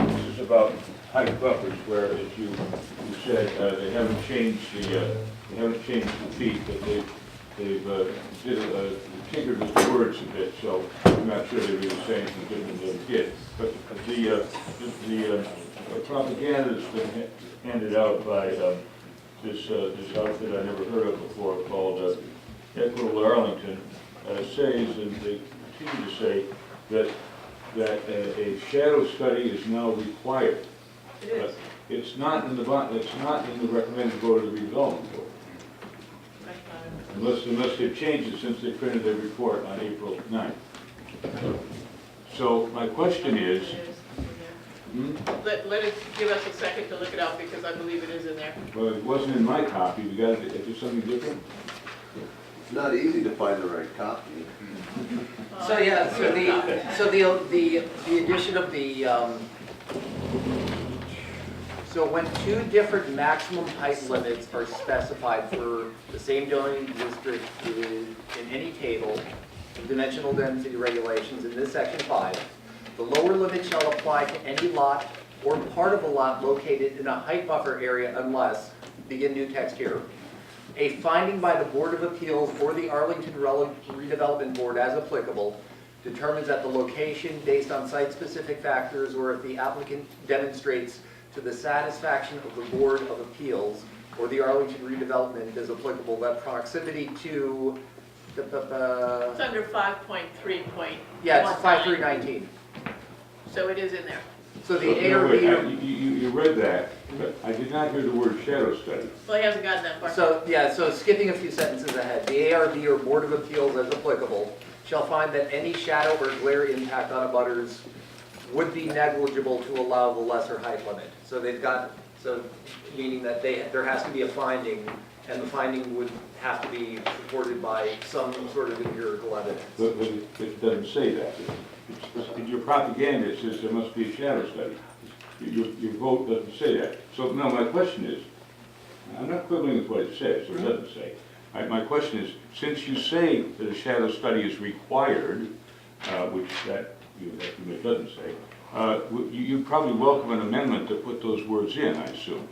This is about height buffers, where, as you said, they haven't changed the feet, but they've tinkered with the words a bit, so I'm not sure they really say anything different than they did. But the propaganda that's been handed out by this outfit I never heard of before called Equitable Arlington says, and they continue to say, that a shadow study is now required. It is. It's not in the recommended vote of the redevelopment board. Unless they've changed it since they printed their report on April 9th. So my question is, Let it give us a second to look it up, because I believe it is in there. well, it wasn't in my copy. We got it. Is there something different? It's not easy to find the right copy. So yeah, so the addition of the, so when 2 different maximum height limits are specified for the same zoning district in any table of dimensional density regulations in this section 5, the lower limit shall apply to any lot or part of a lot located in a height buffer area unless, begin new text here, a finding by the Board of Appeals or the Arlington Redevelopment Board as applicable determines that the location based on site-specific factors or if the applicant demonstrates to the satisfaction of the Board of Appeals or the Arlington Redevelopment as applicable that proximity to It's under 5.3 point. yeah, it's 5319. So it is in there. So the No, wait, ARB. you read that, but I did not hear the word shadow study. Well, he hasn't gotten that far. So, yeah, so skipping a few sentences ahead, the ARB or Board of Appeals as applicable shall find that any shadow or glare impact on abutters would be negligible to allow the lesser height limit. So they've got, so meaning that there has to be a finding, and the finding would have to be supported by some sort of empirical evidence. But it doesn't say that. In your propaganda, it says there must be a shadow study. Your vote doesn't say that. So now my question is, I'm not quibbling with what it says, or it doesn't say. My question is, since you say that a shadow study is required, which that doesn't say, you'd probably welcome an amendment to put those words in, I assume.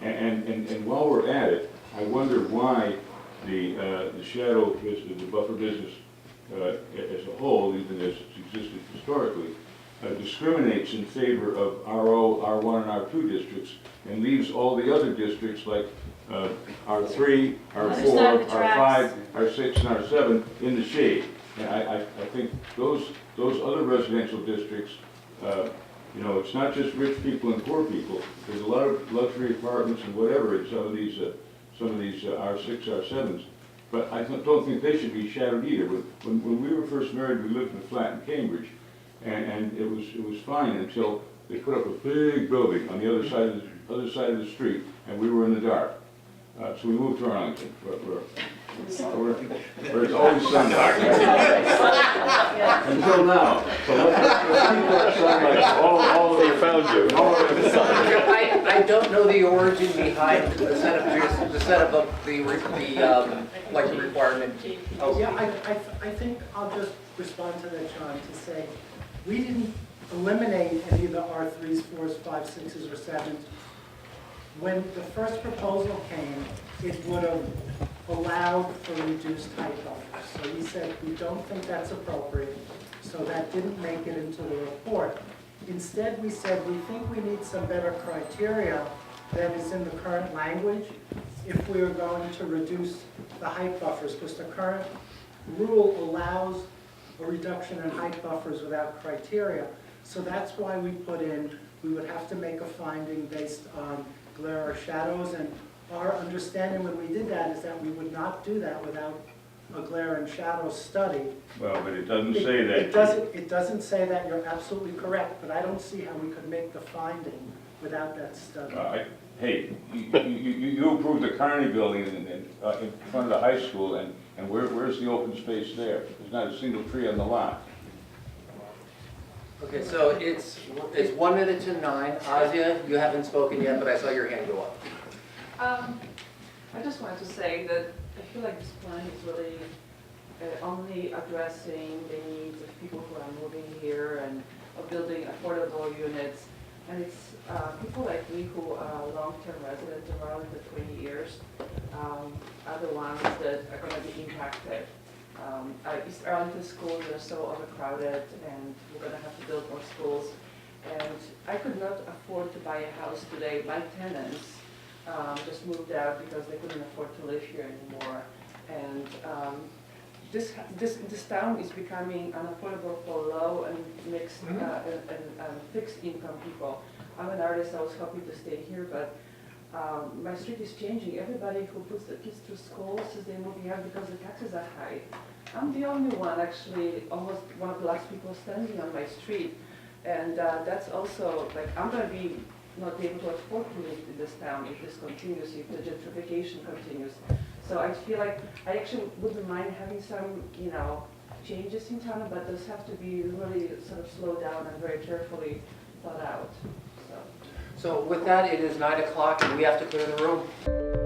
And while we're at it, I wonder why the shadow business, the buffer business as a whole, even as it's existed historically, discriminates in favor of RO, R1, and R2 districts and leaves all the other districts like R3, R4, R5, R6, and R7 in the shade. And I think those other residential districts, you know, it's not just rich people and poor people. There's a lot of luxury apartments and whatever in some of these R6, R7s. But I don't think they should be shadowed either. When we were first married, we lived in a flat in Cambridge, and it was fine until they put up a big building on the other side of the street, and we were in the dark. So we moved to Arlington, where it's always sunlight. Until now. So let's keep that sunlight all they found you. I don't know the origin behind the setup of the like the requirement. Oh. Yeah, I think I'll just respond to that, John, to say, we didn't eliminate any of the R3s, 4s, 5s, 6s, or 7s. When the first proposal came, it would have allowed for reduced height buffers. So we said, we don't think that's appropriate, so that didn't make it into the report. Instead, we said, we think we need some better criteria than is in the current language if we are going to reduce the height buffers, because the current rule allows a reduction in height buffers without criteria. So that's why we put in, we would have to make a finding based on glare or shadows, and our understanding when we did that is that we would not do that without a glare and shadow study. Well, but it doesn't say that. It doesn't say that, you're absolutely correct, but I don't see how we could make the finding without that study. hey, you approved the Carney building in front of the high school, and where's the open space there? There's not a single tree on the lot. Okay, so it's 1 minute to 9. Azia, you haven't spoken yet, but I saw your hand go up. I just wanted to say that I feel like this plan is really only addressing the needs of people who are moving here and of building affordable units. And it's people like me who are long-term residents of Arlington for 20 years are the ones that are going to be impacted. East Arlington schools are so overcrowded, and we're going to have to build more schools. And I could not afford to buy a house today. My tenants just moved out because they couldn't afford to live here anymore. And this town is becoming unaffordable for low and mixed and fixed income people. I'm an artist, I was hoping to stay here, but my street is changing. Everybody who puts their kids through school says they're moving out because the taxes are high. I'm the only one, actually, almost one of the last people standing on my street. And that's also, like, I'm going to be not able to afford to live in this town if this continues, if the gentrification continues. So I feel like I actually wouldn't mind having some, changes in town, but those have to be really sort of slowed down and very carefully thought out. So with that, it is 9 o'clock and we have to clear the room.